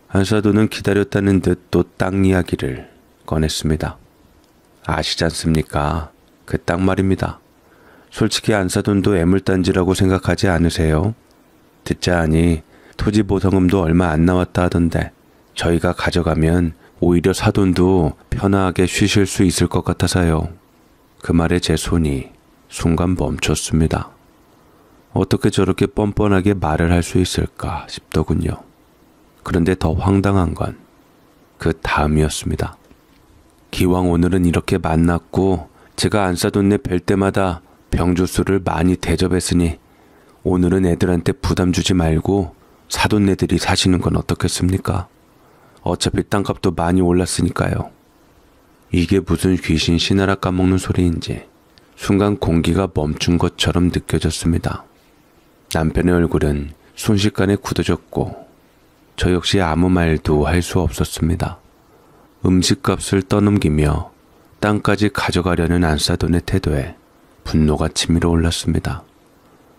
안사돈은 기다렸다는 듯 또 땅 이야기를 꺼냈습니다. 아시지 않습니까? 그 땅 말입니다. 솔직히 안사돈도 애물단지라고 생각하지 않으세요? 듣자 하니 토지 보상금도 얼마 안 나왔다 하던데 저희가 가져가면 오히려 사돈도 편하게 쉬실 수 있을 것 같아서요. 그 말에 제 손이 순간 멈췄습니다. 어떻게 저렇게 뻔뻔하게 말을 할 수 있을까 싶더군요. 그런데 더 황당한 건 그 다음이었습니다. 기왕 오늘은 이렇게 만났고 제가 안사돈네 뵐 때마다 병주스를 많이 대접했으니 오늘은 애들한테 부담 주지 말고 사돈네들이 사시는 건 어떻겠습니까? 어차피 땅값도 많이 올랐으니까요. 이게 무슨 귀신 신하라 까먹는 소리인지 순간 공기가 멈춘 것처럼 느껴졌습니다. 남편의 얼굴은 순식간에 굳어졌고 저 역시 아무 말도 할 수 없었습니다. 음식값을 떠넘기며 땅까지 가져가려는 안사돈의 태도에 분노가 치밀어 올랐습니다.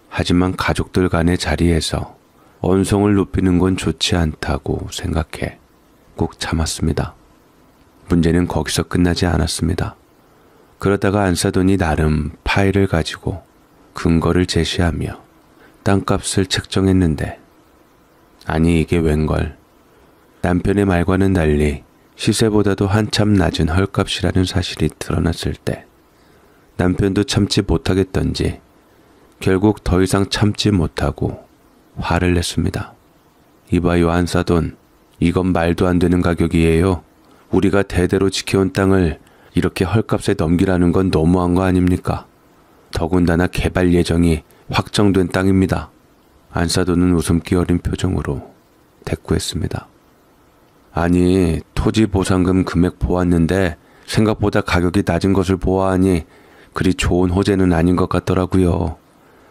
하지만 가족들 간의 자리에서 언성을 높이는 건 좋지 않다고 생각해 꼭 참았습니다. 문제는 거기서 끝나지 않았습니다. 그러다가 안사돈이 나름 파일을 가지고 근거를 제시하며 땅값을 책정했는데, 아니 이게 웬걸, 남편의 말과는 달리 시세보다도 한참 낮은 헐값이라는 사실이 드러났을 때 남편도 참지 못하겠던지 결국 더 이상 참지 못하고 화를 냈습니다. 이봐요 안사돈, 이건 말도 안 되는 가격이에요. 우리가 대대로 지켜온 땅을 이렇게 헐값에 넘기라는 건 너무한 거 아닙니까? 더군다나 개발 예정이 확정된 땅입니다. 안사돈은 웃음기 어린 표정으로 대꾸했습니다. 아니, 토지 보상금 금액 보았는데 생각보다 가격이 낮은 것을 보아하니 그리 좋은 호재는 아닌 것 같더라고요.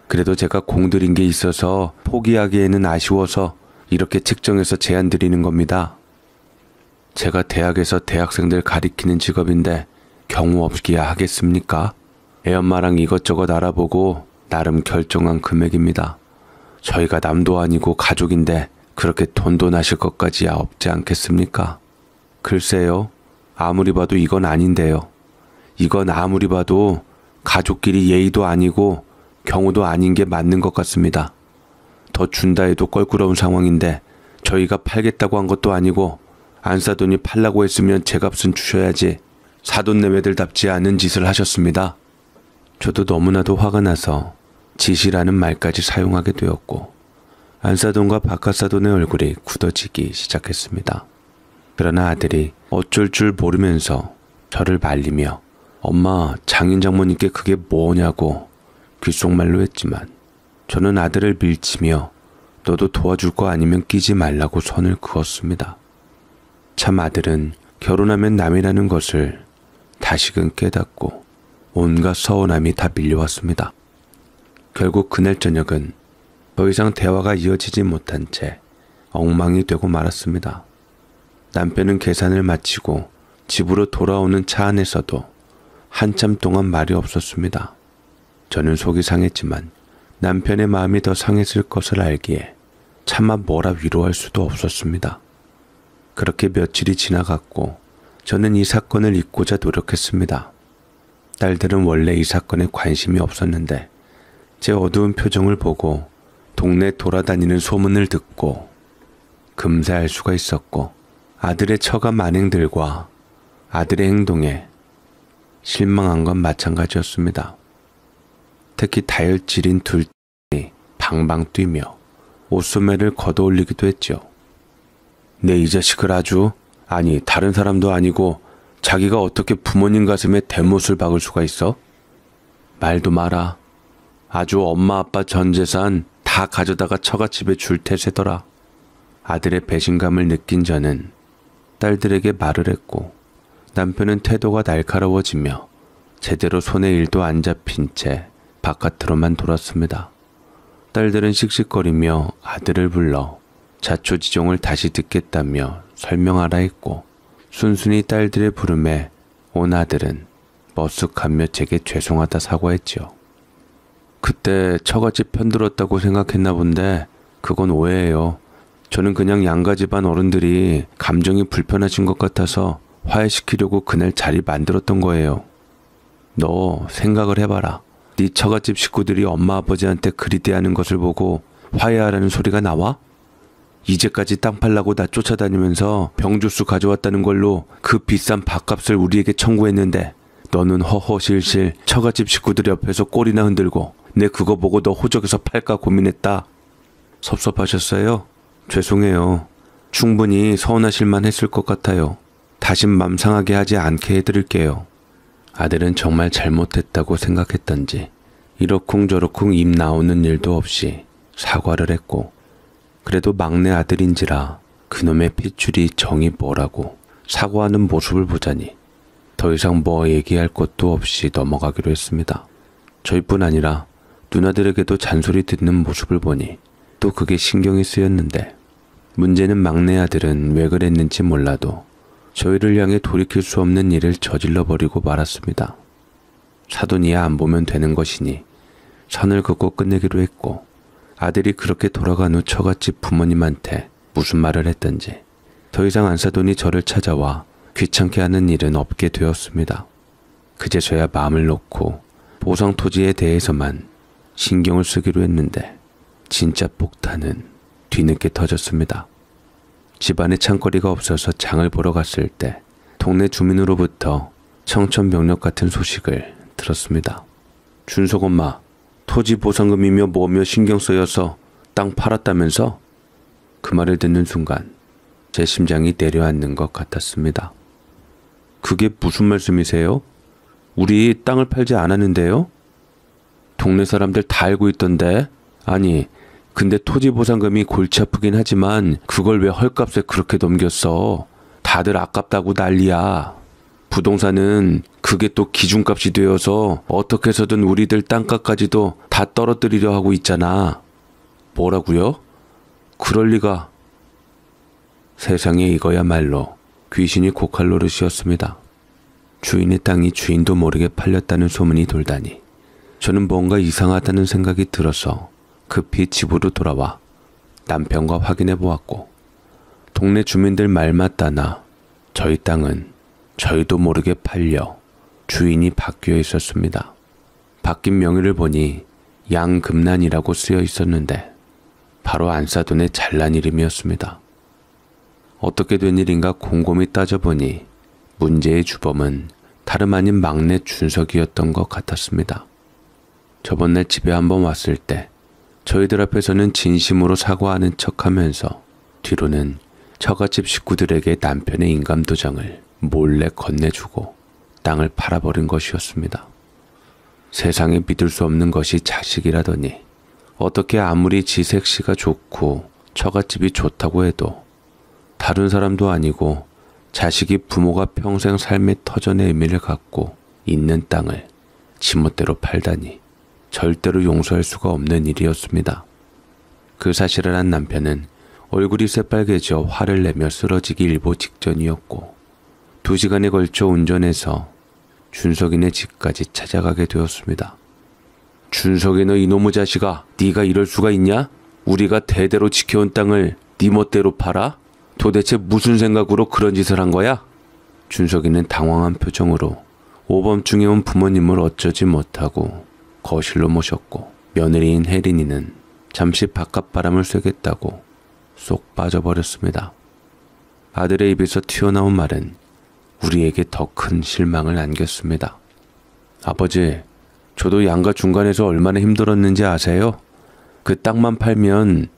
그래도 제가 공들인 게 있어서 포기하기에는 아쉬워서 이렇게 측정해서 제안 드리는 겁니다. 제가 대학에서 대학생들 가리키는 직업인데 경우 없기야 하겠습니까? 애엄마랑 이것저것 알아보고 나름 결정한 금액입니다. 저희가 남도 아니고 가족인데 그렇게 돈도 나실 것까지야 없지 않겠습니까? 글쎄요, 아무리 봐도 이건 아닌데요. 이건 아무리 봐도 가족끼리 예의도 아니고 경우도 아닌 게 맞는 것 같습니다. 더 준다 해도 껄끄러운 상황인데 저희가 팔겠다고 한 것도 아니고 안사돈이 팔라고 했으면 제 값은 주셔야지 사돈내외들답지 않은 짓을 하셨습니다. 저도 너무나도 화가 나서 짓이라는 말까지 사용하게 되었고 안사돈과 박하사돈의 얼굴이 굳어지기 시작했습니다. 그러나 아들이 어쩔 줄 모르면서 저를 말리며 엄마, 장인 장모님께 그게 뭐냐고 귓속말로 했지만 저는 아들을 밀치며 너도 도와줄 거 아니면 끼지 말라고 선을 그었습니다. 참 아들은 결혼하면 남이라는 것을 다시금 깨닫고 온갖 서운함이 다 밀려왔습니다. 결국 그날 저녁은 더 이상 대화가 이어지지 못한 채 엉망이 되고 말았습니다. 남편은 계산을 마치고 집으로 돌아오는 차 안에서도 한참 동안 말이 없었습니다. 저는 속이 상했지만 남편의 마음이 더 상했을 것을 알기에 차마 뭐라 위로할 수도 없었습니다. 그렇게 며칠이 지나갔고 저는 이 사건을 잊고자 노력했습니다. 딸들은 원래 이 사건에 관심이 없었는데 제 어두운 표정을 보고 동네 돌아다니는 소문을 듣고 금세 알 수가 있었고 아들의 처가 만행들과 아들의 행동에 실망한 건 마찬가지였습니다. 특히 다혈질인 둘이 방방 뛰며 옷소매를 걷어올리기도 했죠. 내 이 자식을 아주, 아니 다른 사람도 아니고 자기가 어떻게 부모님 가슴에 대못을 박을 수가 있어? 말도 마라. 아주 엄마 아빠 전 재산 다 가져다가 처갓집에 줄 태세더라. 아들의 배신감을 느낀 저는 딸들에게 말을 했고 남편은 태도가 날카로워지며 제대로 손에 일도 안 잡힌 채 바깥으로만 돌았습니다. 딸들은 씩씩거리며 아들을 불러 자초지종을 다시 듣겠다며 설명하라 했고 순순히 딸들의 부름에 온 아들은 머쓱하며 제게 죄송하다 사과했지요. 그때 처갓집 편들었다고 생각했나 본데 그건 오해예요. 저는 그냥 양가 집안 어른들이 감정이 불편하신 것 같아서 화해시키려고 그날 자리 만들었던 거예요. 너 생각을 해봐라. 네 처갓집 식구들이 엄마 아버지한테 그리 대하는 것을 보고 화해하라는 소리가 나와? 이제까지 땅 팔라고 나 쫓아다니면서 병주스 가져왔다는 걸로 그 비싼 밥값을 우리에게 청구했는데 너는 허허실실 처갓집 식구들 옆에서 꼬리나 흔들고 내 그거 보고 너 호적에서 팔까 고민했다. 섭섭하셨어요? 죄송해요. 충분히 서운하실만 했을 것 같아요. 다신 맘 상하게 하지 않게 해드릴게요. 아들은 정말 잘못했다고 생각했던지 이러쿵저러쿵 입 나오는 일도 없이 사과를 했고 그래도 막내 아들인지라 그놈의 핏줄이 정이 뭐라고 사과하는 모습을 보자니 더 이상 뭐 얘기할 것도 없이 넘어가기로 했습니다. 저희뿐 아니라 누나들에게도 잔소리 듣는 모습을 보니 또 그게 신경이 쓰였는데 문제는 막내 아들은 왜 그랬는지 몰라도 저희를 향해 돌이킬 수 없는 일을 저질러버리고 말았습니다. 사돈이야 안 보면 되는 것이니 선을 긋고 끝내기로 했고, 아들이 그렇게 돌아간 후 처갓집 부모님한테 무슨 말을 했던지 더 이상 안사돈이 저를 찾아와 귀찮게 하는 일은 없게 되었습니다. 그제서야 마음을 놓고 보성 토지에 대해서만 신경을 쓰기로 했는데 진짜 폭탄은 뒤늦게 터졌습니다. 집안에 창거리가 없어서 장을 보러 갔을 때 동네 주민으로부터 청천벽력 같은 소식을 들었습니다. 준석 엄마, 토지 보상금이며 뭐며 신경 쓰여서 땅 팔았다면서? 그 말을 듣는 순간 제 심장이 내려앉는 것 같았습니다. 그게 무슨 말씀이세요? 우리 땅을 팔지 않았는데요? 동네 사람들 다 알고 있던데. 아니, 근데 토지 보상금이 골치 아프긴 하지만 그걸 왜 헐값에 그렇게 넘겼어? 다들 아깝다고 난리야. 부동산은 그게 또 기준값이 되어서 어떻게 해서든 우리들 땅값까지도 다 떨어뜨리려 하고 있잖아. 뭐라고요? 그럴 리가. 세상에 이거야말로 귀신이 고칼 노릇이었습니다. 주인의 땅이 주인도 모르게 팔렸다는 소문이 돌다니 저는 뭔가 이상하다는 생각이 들어서 급히 집으로 돌아와 남편과 확인해 보았고, 동네 주민들 말 맞다나 저희 땅은 저희도 모르게 팔려 주인이 바뀌어 있었습니다. 바뀐 명의를 보니 양금란이라고 쓰여 있었는데 바로 안사돈의 잘난 이름이었습니다. 어떻게 된 일인가 곰곰이 따져보니 문제의 주범은 다름 아닌 막내 준석이었던 것 같았습니다. 저번 날 집에 한번 왔을 때 저희들 앞에서는 진심으로 사과하는 척하면서 뒤로는 처갓집 식구들에게 남편의 인감도장을 몰래 건네주고 땅을 팔아버린 것이었습니다. 세상에 믿을 수 없는 것이 자식이라더니 어떻게 아무리 지색시가 좋고 처갓집이 좋다고 해도 다른 사람도 아니고 자식이 부모가 평생 삶의 터전의 의미를 갖고 있는 땅을 지멋대로 팔다니 절대로 용서할 수가 없는 일이었습니다. 그 사실을 한 남편은 얼굴이 새빨개져 화를 내며 쓰러지기 일보 직전이었고 2시간에 걸쳐 운전해서 준석이네 집까지 찾아가게 되었습니다. 준석이 너 이놈의 자식아, 네가 이럴 수가 있냐? 우리가 대대로 지켜온 땅을 네 멋대로 팔아? 도대체 무슨 생각으로 그런 짓을 한 거야? 준석이는 당황한 표정으로 오밤중에 온 부모님을 어쩌지 못하고 거실로 모셨고, 며느리인 혜린이는 잠시 바깥바람을 쐬겠다고 쏙 빠져버렸습니다. 아들의 입에서 튀어나온 말은 우리에게 더 큰 실망을 안겼습니다. 아버지, 저도 양가 중간에서 얼마나 힘들었는지 아세요? 그 땅만 팔면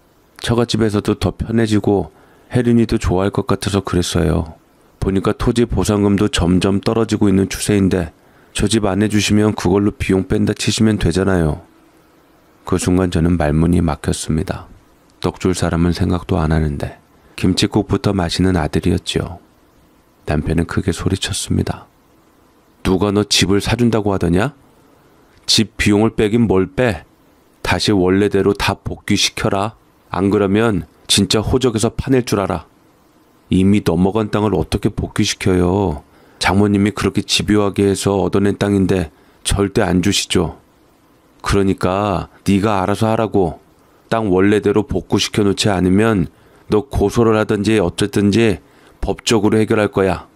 처갓집에서도 더 편해지고 혜린이도 좋아할 것 같아서 그랬어요. 보니까 토지 보상금도 점점 떨어지고 있는 추세인데 저 집 안 해주시면 그걸로 비용 뺀다 치시면 되잖아요. 그 순간 저는 말문이 막혔습니다. 떡 줄 사람은 생각도 안 하는데 김칫국부터 마시는 아들이었지요. 남편은 크게 소리쳤습니다. 누가 너 집을 사준다고 하더냐? 집 비용을 빼긴 뭘 빼? 다시 원래대로 다 복귀시켜라. 안 그러면 진짜 호적에서 파낼 줄 알아. 이미 넘어간 땅을 어떻게 복귀시켜요? 장모님이 그렇게 집요하게 해서 얻어낸 땅인데 절대 안 주시죠. 그러니까 네가 알아서 하라고. 땅 원래대로 복구시켜 놓지 않으면 너 고소를 하든지 어쨌든지 법적으로 해결할 거야.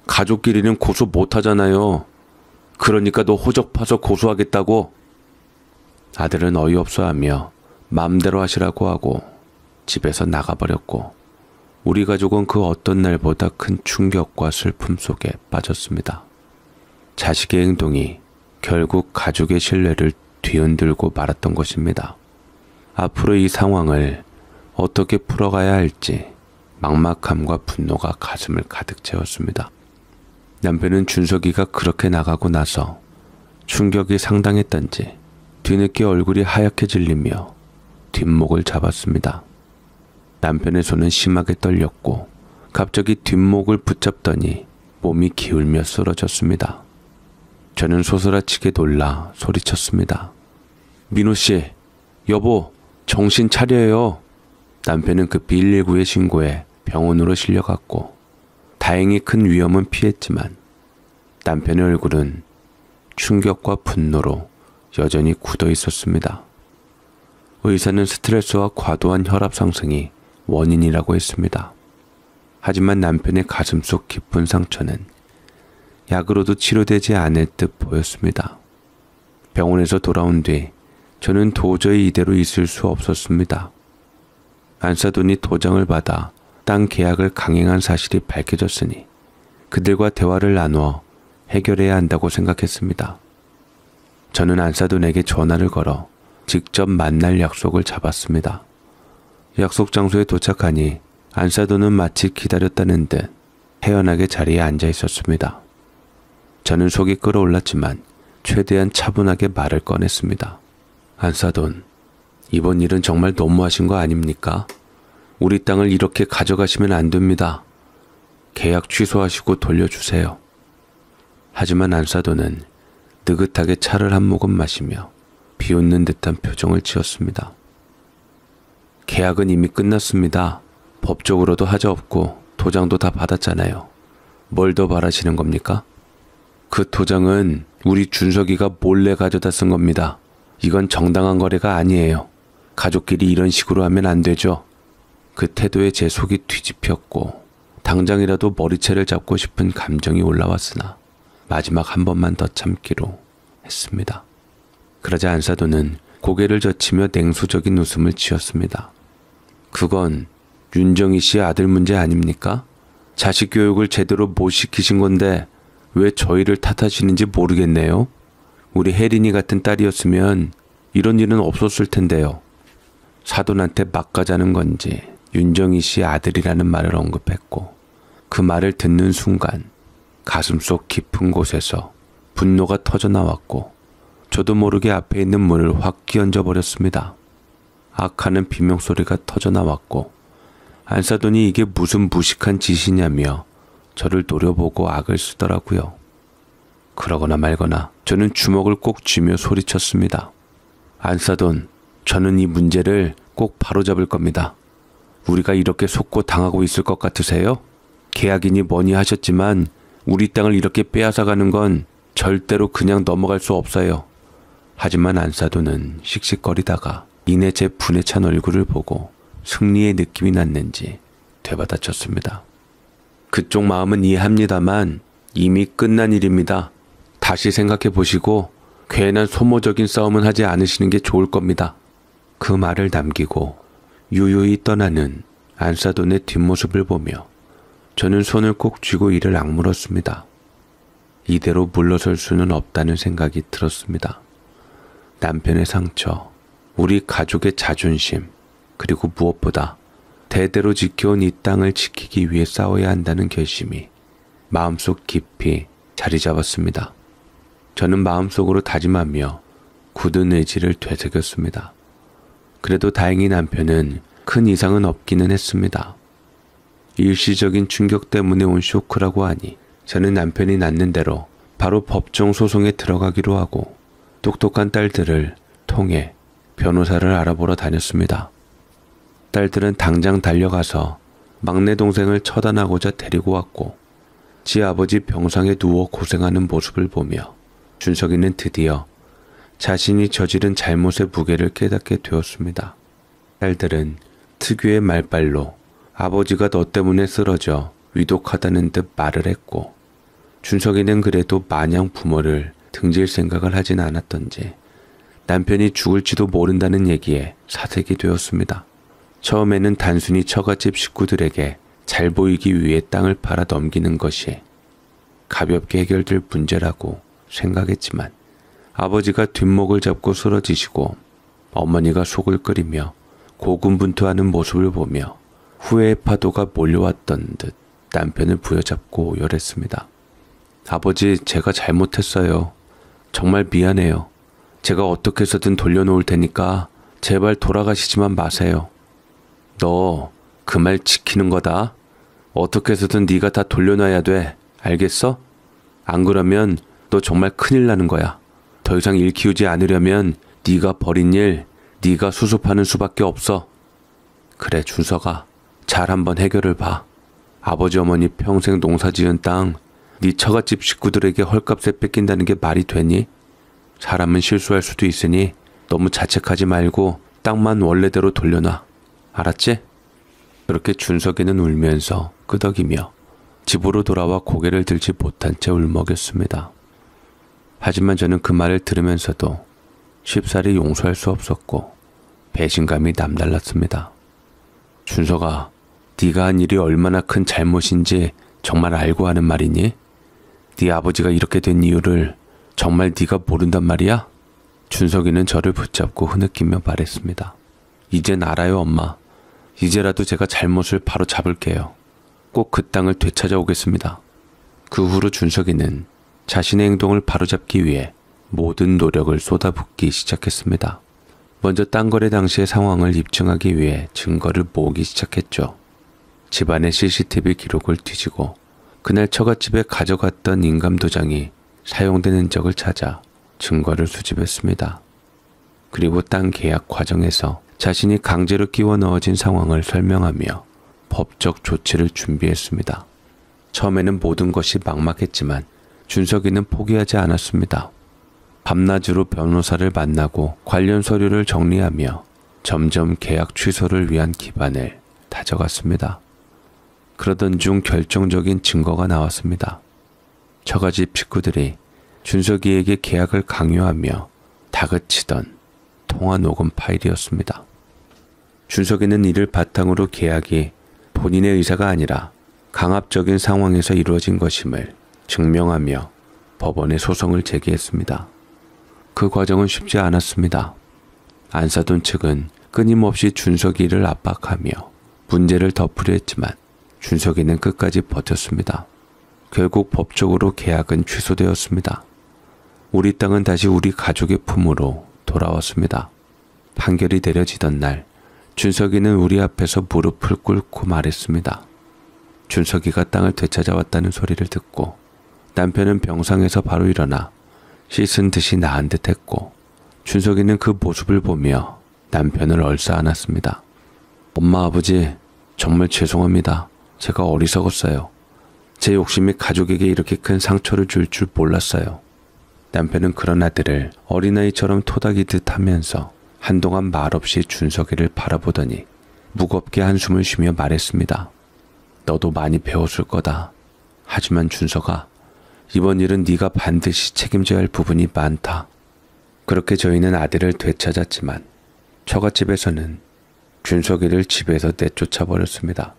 가족끼리는 고소 못 하잖아요. 그러니까 너 호적 파서 고소하겠다고. 아들은 어이없어하며 마음대로 하시라고 하고 집에서 나가버렸고, 우리 가족은 그 어떤 날보다 큰 충격과 슬픔 속에 빠졌습니다. 자식의 행동이 결국 가족의 신뢰를 뒤흔들고 말았던 것입니다. 앞으로 이 상황을 어떻게 풀어가야 할지 막막함과 분노가 가슴을 가득 채웠습니다. 남편은 준석이가 그렇게 나가고 나서 충격이 상당했던지 뒤늦게 얼굴이 하얗게 질리며 뒷목을 잡았습니다. 남편의 손은 심하게 떨렸고 갑자기 뒷목을 붙잡더니 몸이 기울며 쓰러졌습니다. 저는 소스라치게 놀라 소리쳤습니다. 민호씨, 여보, 정신 차려요. 남편은 급히 119에 신고해 병원으로 실려갔고, 다행히 큰 위험은 피했지만 남편의 얼굴은 충격과 분노로 여전히 굳어 있었습니다. 의사는 스트레스와 과도한 혈압 상승이 원인이라고 했습니다. 하지만 남편의 가슴속 깊은 상처는 약으로도 치료되지 않을 듯 보였습니다. 병원에서 돌아온 뒤 저는 도저히 이대로 있을 수 없었습니다. 안사돈이 도장을 받아 땅 계약을 강행한 사실이 밝혀졌으니 그들과 대화를 나누어 해결해야 한다고 생각했습니다. 저는 안사돈에게 전화를 걸어 직접 만날 약속을 잡았습니다. 약속 장소에 도착하니 안사돈은 마치 기다렸다는 듯 태연하게 자리에 앉아 있었습니다. 저는 속이 끓어올랐지만 최대한 차분하게 말을 꺼냈습니다. 안사돈, 이번 일은 정말 너무하신 거 아닙니까? 우리 땅을 이렇게 가져가시면 안 됩니다. 계약 취소하시고 돌려주세요. 하지만 안사돈은 느긋하게 차를 한 모금 마시며 비웃는 듯한 표정을 지었습니다. 계약은 이미 끝났습니다. 법적으로도 하자없고 도장도 다 받았잖아요. 뭘 더 바라시는 겁니까? 그 도장은 우리 준석이가 몰래 가져다 쓴 겁니다. 이건 정당한 거래가 아니에요. 가족끼리 이런 식으로 하면 안 되죠. 그 태도에 제 속이 뒤집혔고 당장이라도 머리채를 잡고 싶은 감정이 올라왔으나 마지막 한 번만 더 참기로 했습니다. 그러자 안사돈은 고개를 젖히며 냉소적인 웃음을 지었습니다. 그건 윤정희 씨 아들 문제 아닙니까? 자식 교육을 제대로 못 시키신 건데 왜 저희를 탓하시는지 모르겠네요. 우리 혜린이 같은 딸이었으면 이런 일은 없었을 텐데요. 사돈한테 막가자는 건지 윤정희 씨 아들이라는 말을 언급했고 그 말을 듣는 순간 가슴속 깊은 곳에서 분노가 터져나왔고 저도 모르게 앞에 있는 문을 확 끼얹어 버렸습니다. 악하는 비명소리가 터져나왔고 안사돈이 이게 무슨 무식한 짓이냐며 저를 노려보고 악을 쓰더라고요. 그러거나 말거나 저는 주먹을 꼭 쥐며 소리쳤습니다. 안사돈, 저는 이 문제를 꼭 바로잡을 겁니다. 우리가 이렇게 속고 당하고 있을 것 같으세요? 계약이니 뭐니 하셨지만 우리 땅을 이렇게 빼앗아가는 건 절대로 그냥 넘어갈 수 없어요. 하지만 안사돈은 씩씩거리다가 이내 제 분에 찬 얼굴을 보고 승리의 느낌이 났는지 되받아쳤습니다. 그쪽 마음은 이해합니다만 이미 끝난 일입니다. 다시 생각해 보시고 괜한 소모적인 싸움은 하지 않으시는 게 좋을 겁니다. 그 말을 남기고 유유히 떠나는 안사돈의 뒷모습을 보며 저는 손을 꼭 쥐고 이를 악물었습니다. 이대로 물러설 수는 없다는 생각이 들었습니다. 남편의 상처, 우리 가족의 자존심, 그리고 무엇보다 대대로 지켜온 이 땅을 지키기 위해 싸워야 한다는 결심이 마음속 깊이 자리 잡았습니다. 저는 마음속으로 다짐하며 굳은 의지를 되새겼습니다. 그래도 다행히 남편은 큰 이상은 없기는 했습니다. 일시적인 충격 때문에 온 쇼크라고 하니 저는 남편이 낳는 대로 바로 법정 소송에 들어가기로 하고 똑똑한 딸들을 통해 변호사를 알아보러 다녔습니다. 딸들은 당장 달려가서 막내 동생을 처단하고자 데리고 왔고 지 아버지 병상에 누워 고생하는 모습을 보며 준석이는 드디어 자신이 저지른 잘못의 무게를 깨닫게 되었습니다. 딸들은 특유의 말발로 아버지가 너 때문에 쓰러져 위독하다는 듯 말을 했고 준석이는 그래도 마냥 부모를 등질 생각을 하진 않았던지 남편이 죽을지도 모른다는 얘기에 사색이 되었습니다. 처음에는 단순히 처갓집 식구들에게 잘 보이기 위해 땅을 팔아 넘기는 것이 가볍게 해결될 문제라고 생각했지만 아버지가 뒷목을 잡고 쓰러지시고 어머니가 속을 끓이며 고군분투하는 모습을 보며 후회의 파도가 몰려왔던 듯 남편을 부여잡고 오열했습니다. 아버지, 제가 잘못했어요. 정말 미안해요. 제가 어떻게 해서든 돌려놓을 테니까 제발 돌아가시지만 마세요. 너 그 말 지키는 거다. 어떻게 해서든 네가 다 돌려놔야 돼. 알겠어? 안 그러면 너 정말 큰일 나는 거야. 더 이상 일 키우지 않으려면 네가 벌인 일, 네가 수습하는 수밖에 없어. 그래, 준석아. 잘 한번 해결을 봐. 아버지 어머니 평생 농사 지은 땅 네 처갓집 식구들에게 헐값에 뺏긴다는 게 말이 되니? 사람은 실수할 수도 있으니 너무 자책하지 말고 땅만 원래대로 돌려놔. 알았지? 그렇게 준석이는 울면서 끄덕이며 집으로 돌아와 고개를 들지 못한 채 울먹였습니다. 하지만 저는 그 말을 들으면서도 쉽사리 용서할 수 없었고 배신감이 남달랐습니다. 준석아, 네가 한 일이 얼마나 큰 잘못인지 정말 알고 하는 말이니? 네 아버지가 이렇게 된 이유를 정말 네가 모른단 말이야? 준석이는 저를 붙잡고 흐느끼며 말했습니다. 이젠 알아요, 엄마. 이제라도 제가 잘못을 바로 잡을게요. 꼭 그 땅을 되찾아오겠습니다. 그 후로 준석이는 자신의 행동을 바로잡기 위해 모든 노력을 쏟아붓기 시작했습니다. 먼저 땅 거래 당시의 상황을 입증하기 위해 증거를 모으기 시작했죠. 집안의 CCTV 기록을 뒤지고 그날 처갓집에 가져갔던 인감도장이 사용된 흔적을 찾아 증거를 수집했습니다. 그리고 땅 계약 과정에서 자신이 강제로 끼워 넣어진 상황을 설명하며 법적 조치를 준비했습니다. 처음에는 모든 것이 막막했지만 준석이는 포기하지 않았습니다. 밤낮으로 변호사를 만나고 관련 서류를 정리하며 점점 계약 취소를 위한 기반을 다져갔습니다. 그러던 중 결정적인 증거가 나왔습니다. 처갓집 식구들이 준석이에게 계약을 강요하며 다그치던 통화 녹음 파일이었습니다. 준석이는 이를 바탕으로 계약이 본인의 의사가 아니라 강압적인 상황에서 이루어진 것임을 증명하며 법원에 소송을 제기했습니다. 그 과정은 쉽지 않았습니다. 안사돈 측은 끊임없이 준석이를 압박하며 문제를 덮으려 했지만 준석이는 끝까지 버텼습니다. 결국 법적으로 계약은 취소되었습니다. 우리 땅은 다시 우리 가족의 품으로 돌아왔습니다. 판결이 내려지던 날 준석이는 우리 앞에서 무릎을 꿇고 말했습니다. 준석이가 땅을 되찾아왔다는 소리를 듣고 남편은 병상에서 바로 일어나 씻은 듯이 나은 듯 했고 준석이는 그 모습을 보며 남편을 얼싸안았습니다. 엄마, 아버지, 정말 죄송합니다. 제가 어리석었어요. 제 욕심이 가족에게 이렇게 큰 상처를 줄 몰랐어요. 남편은 그런 아들을 어린아이처럼 토닥이듯 하면서 한동안 말없이 준석이를 바라보더니 무겁게 한숨을 쉬며 말했습니다. 너도 많이 배웠을 거다. 하지만 준석아, 이번 일은 네가 반드시 책임져야 할 부분이 많다. 그렇게 저희는 아들을 되찾았지만 처갓집에서는 준석이를 집에서 내쫓아 버렸습니다.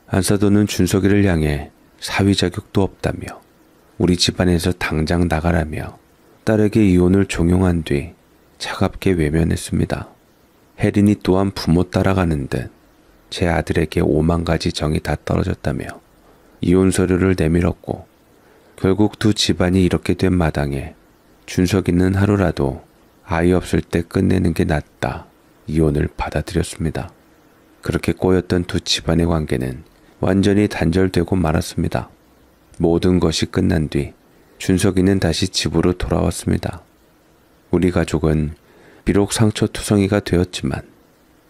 안사돈은 준석이를 향해 사위 자격도 없다며 우리 집안에서 당장 나가라며 딸에게 이혼을 종용한 뒤 차갑게 외면했습니다. 혜린이 또한 부모 따라가는 듯 제 아들에게 5만 가지 정이 다 떨어졌다며 이혼 서류를 내밀었고 결국 두 집안이 이렇게 된 마당에 준석이는 하루라도 아이 없을 때 끝내는 게 낫다 이혼을 받아들였습니다. 그렇게 꼬였던 두 집안의 관계는 완전히 단절되고 말았습니다. 모든 것이 끝난 뒤 준석이는 다시 집으로 돌아왔습니다. 우리 가족은 비록 상처투성이가 되었지만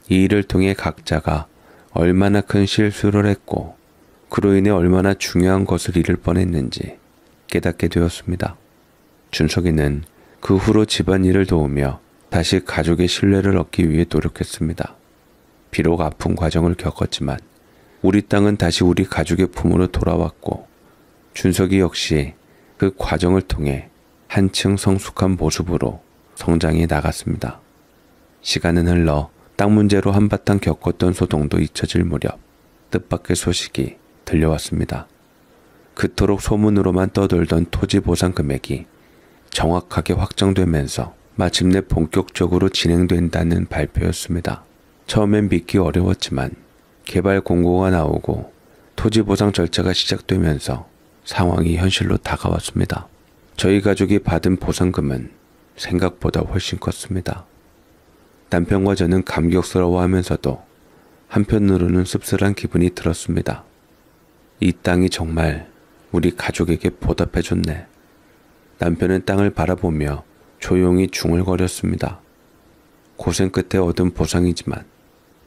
이 일을 통해 각자가 얼마나 큰 실수를 했고 그로 인해 얼마나 중요한 것을 잃을 뻔했는지 깨닫게 되었습니다. 준석이는 그 후로 집안일을 도우며 다시 가족의 신뢰를 얻기 위해 노력했습니다. 비록 아픈 과정을 겪었지만 우리 땅은 다시 우리 가족의 품으로 돌아왔고 준석이 역시 그 과정을 통해 한층 성숙한 모습으로 성장해 나갔습니다. 시간은 흘러 땅 문제로 한바탕 겪었던 소동도 잊혀질 무렵 뜻밖의 소식이 들려왔습니다. 그토록 소문으로만 떠돌던 토지 보상 금액이 정확하게 확정되면서 마침내 본격적으로 진행된다는 발표였습니다. 처음엔 믿기 어려웠지만 개발 공고가 나오고 토지 보상 절차가 시작되면서 상황이 현실로 다가왔습니다. 저희 가족이 받은 보상금은 생각보다 훨씬 컸습니다. 남편과 저는 감격스러워하면서도 한편으로는 씁쓸한 기분이 들었습니다. 이 땅이 정말 우리 가족에게 보답해줬네. 남편은 땅을 바라보며 조용히 중얼거렸습니다. 고생 끝에 얻은 보상이지만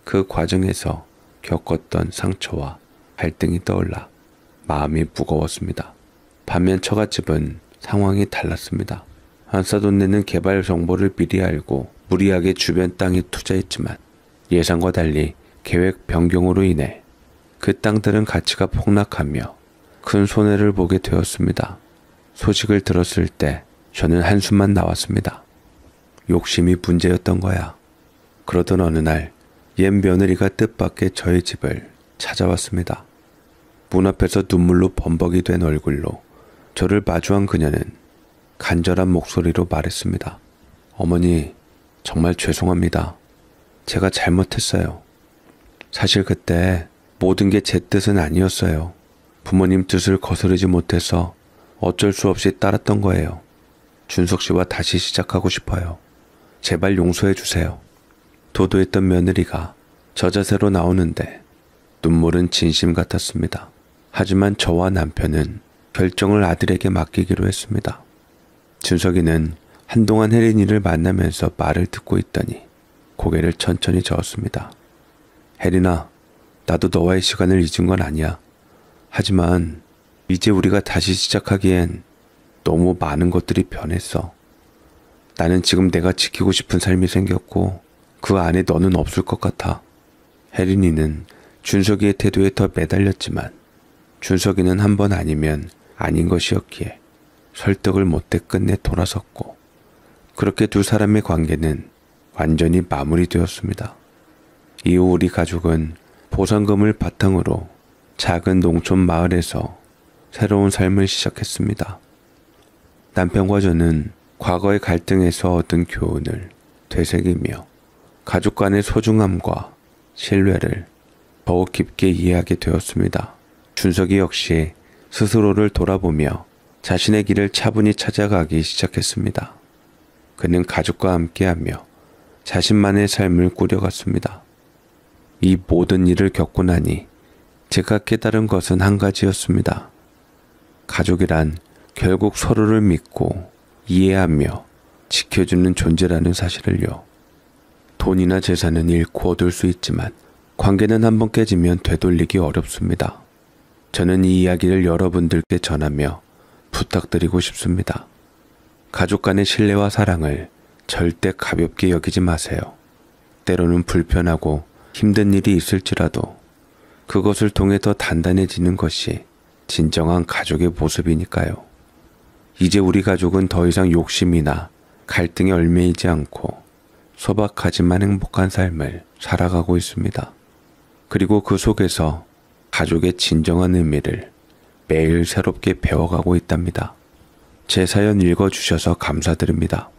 그 과정에서 겪었던 상처와 갈등이 떠올라 마음이 무거웠습니다. 반면 처갓집은 상황이 달랐습니다. 한싸돈 내는 개발 정보를 미리 알고 무리하게 주변 땅에 투자했지만 예상과 달리 계획 변경으로 인해 그 땅들은 가치가 폭락하며 큰 손해를 보게 되었습니다. 소식을 들었을 때 저는 한숨만 나왔습니다. 욕심이 문제였던 거야. 그러던 어느 날 옛 며느리가 뜻밖의 저희 집을 찾아왔습니다. 문 앞에서 눈물로 범벅이 된 얼굴로 저를 마주한 그녀는 간절한 목소리로 말했습니다. 어머니, 정말 죄송합니다. 제가 잘못했어요. 사실 그때 모든 게 제 뜻은 아니었어요. 부모님 뜻을 거스르지 못해서 어쩔 수 없이 따랐던 거예요. 준석 씨와 다시 시작하고 싶어요. 제발 용서해 주세요. 도도했던 며느리가 저자세로 나오는데 눈물은 진심 같았습니다. 하지만 저와 남편은 결정을 아들에게 맡기기로 했습니다. 준석이는 한동안 혜린이를 만나면서 말을 듣고 있더니 고개를 천천히 저었습니다. 혜린아, 나도 너와의 시간을 잊은 건 아니야. 하지만 이제 우리가 다시 시작하기엔 너무 많은 것들이 변했어. 나는 지금 내가 지키고 싶은 삶이 생겼고 그 안에 너는 없을 것 같아. 혜린이는 준석이의 태도에 더 매달렸지만 준석이는 한 번 아니면 아닌 것이었기에 설득을 못해 끝내 돌아섰고 그렇게 두 사람의 관계는 완전히 마무리되었습니다. 이후 우리 가족은 보상금을 바탕으로 작은 농촌 마을에서 새로운 삶을 시작했습니다. 남편과 저는 과거의 갈등에서 얻은 교훈을 되새기며 가족 간의 소중함과 신뢰를 더욱 깊게 이해하게 되었습니다. 준석이 역시 스스로를 돌아보며 자신의 길을 차분히 찾아가기 시작했습니다. 그는 가족과 함께하며 자신만의 삶을 꾸려갔습니다. 이 모든 일을 겪고 나니 제가 깨달은 것은 한 가지였습니다. 가족이란 결국 서로를 믿고 이해하며 지켜주는 존재라는 사실을요. 돈이나 재산은 잃고 얻을 수 있지만 관계는 한번 깨지면 되돌리기 어렵습니다. 저는 이 이야기를 여러분들께 전하며 부탁드리고 싶습니다. 가족 간의 신뢰와 사랑을 절대 가볍게 여기지 마세요. 때로는 불편하고 힘든 일이 있을지라도 그것을 통해 더 단단해지는 것이 진정한 가족의 모습이니까요. 이제 우리 가족은 더 이상 욕심이나 갈등에 얽매이지 않고 소박하지만 행복한 삶을 살아가고 있습니다. 그리고 그 속에서 가족의 진정한 의미를 매일 새롭게 배워가고 있답니다. 제 사연 읽어주셔서 감사드립니다.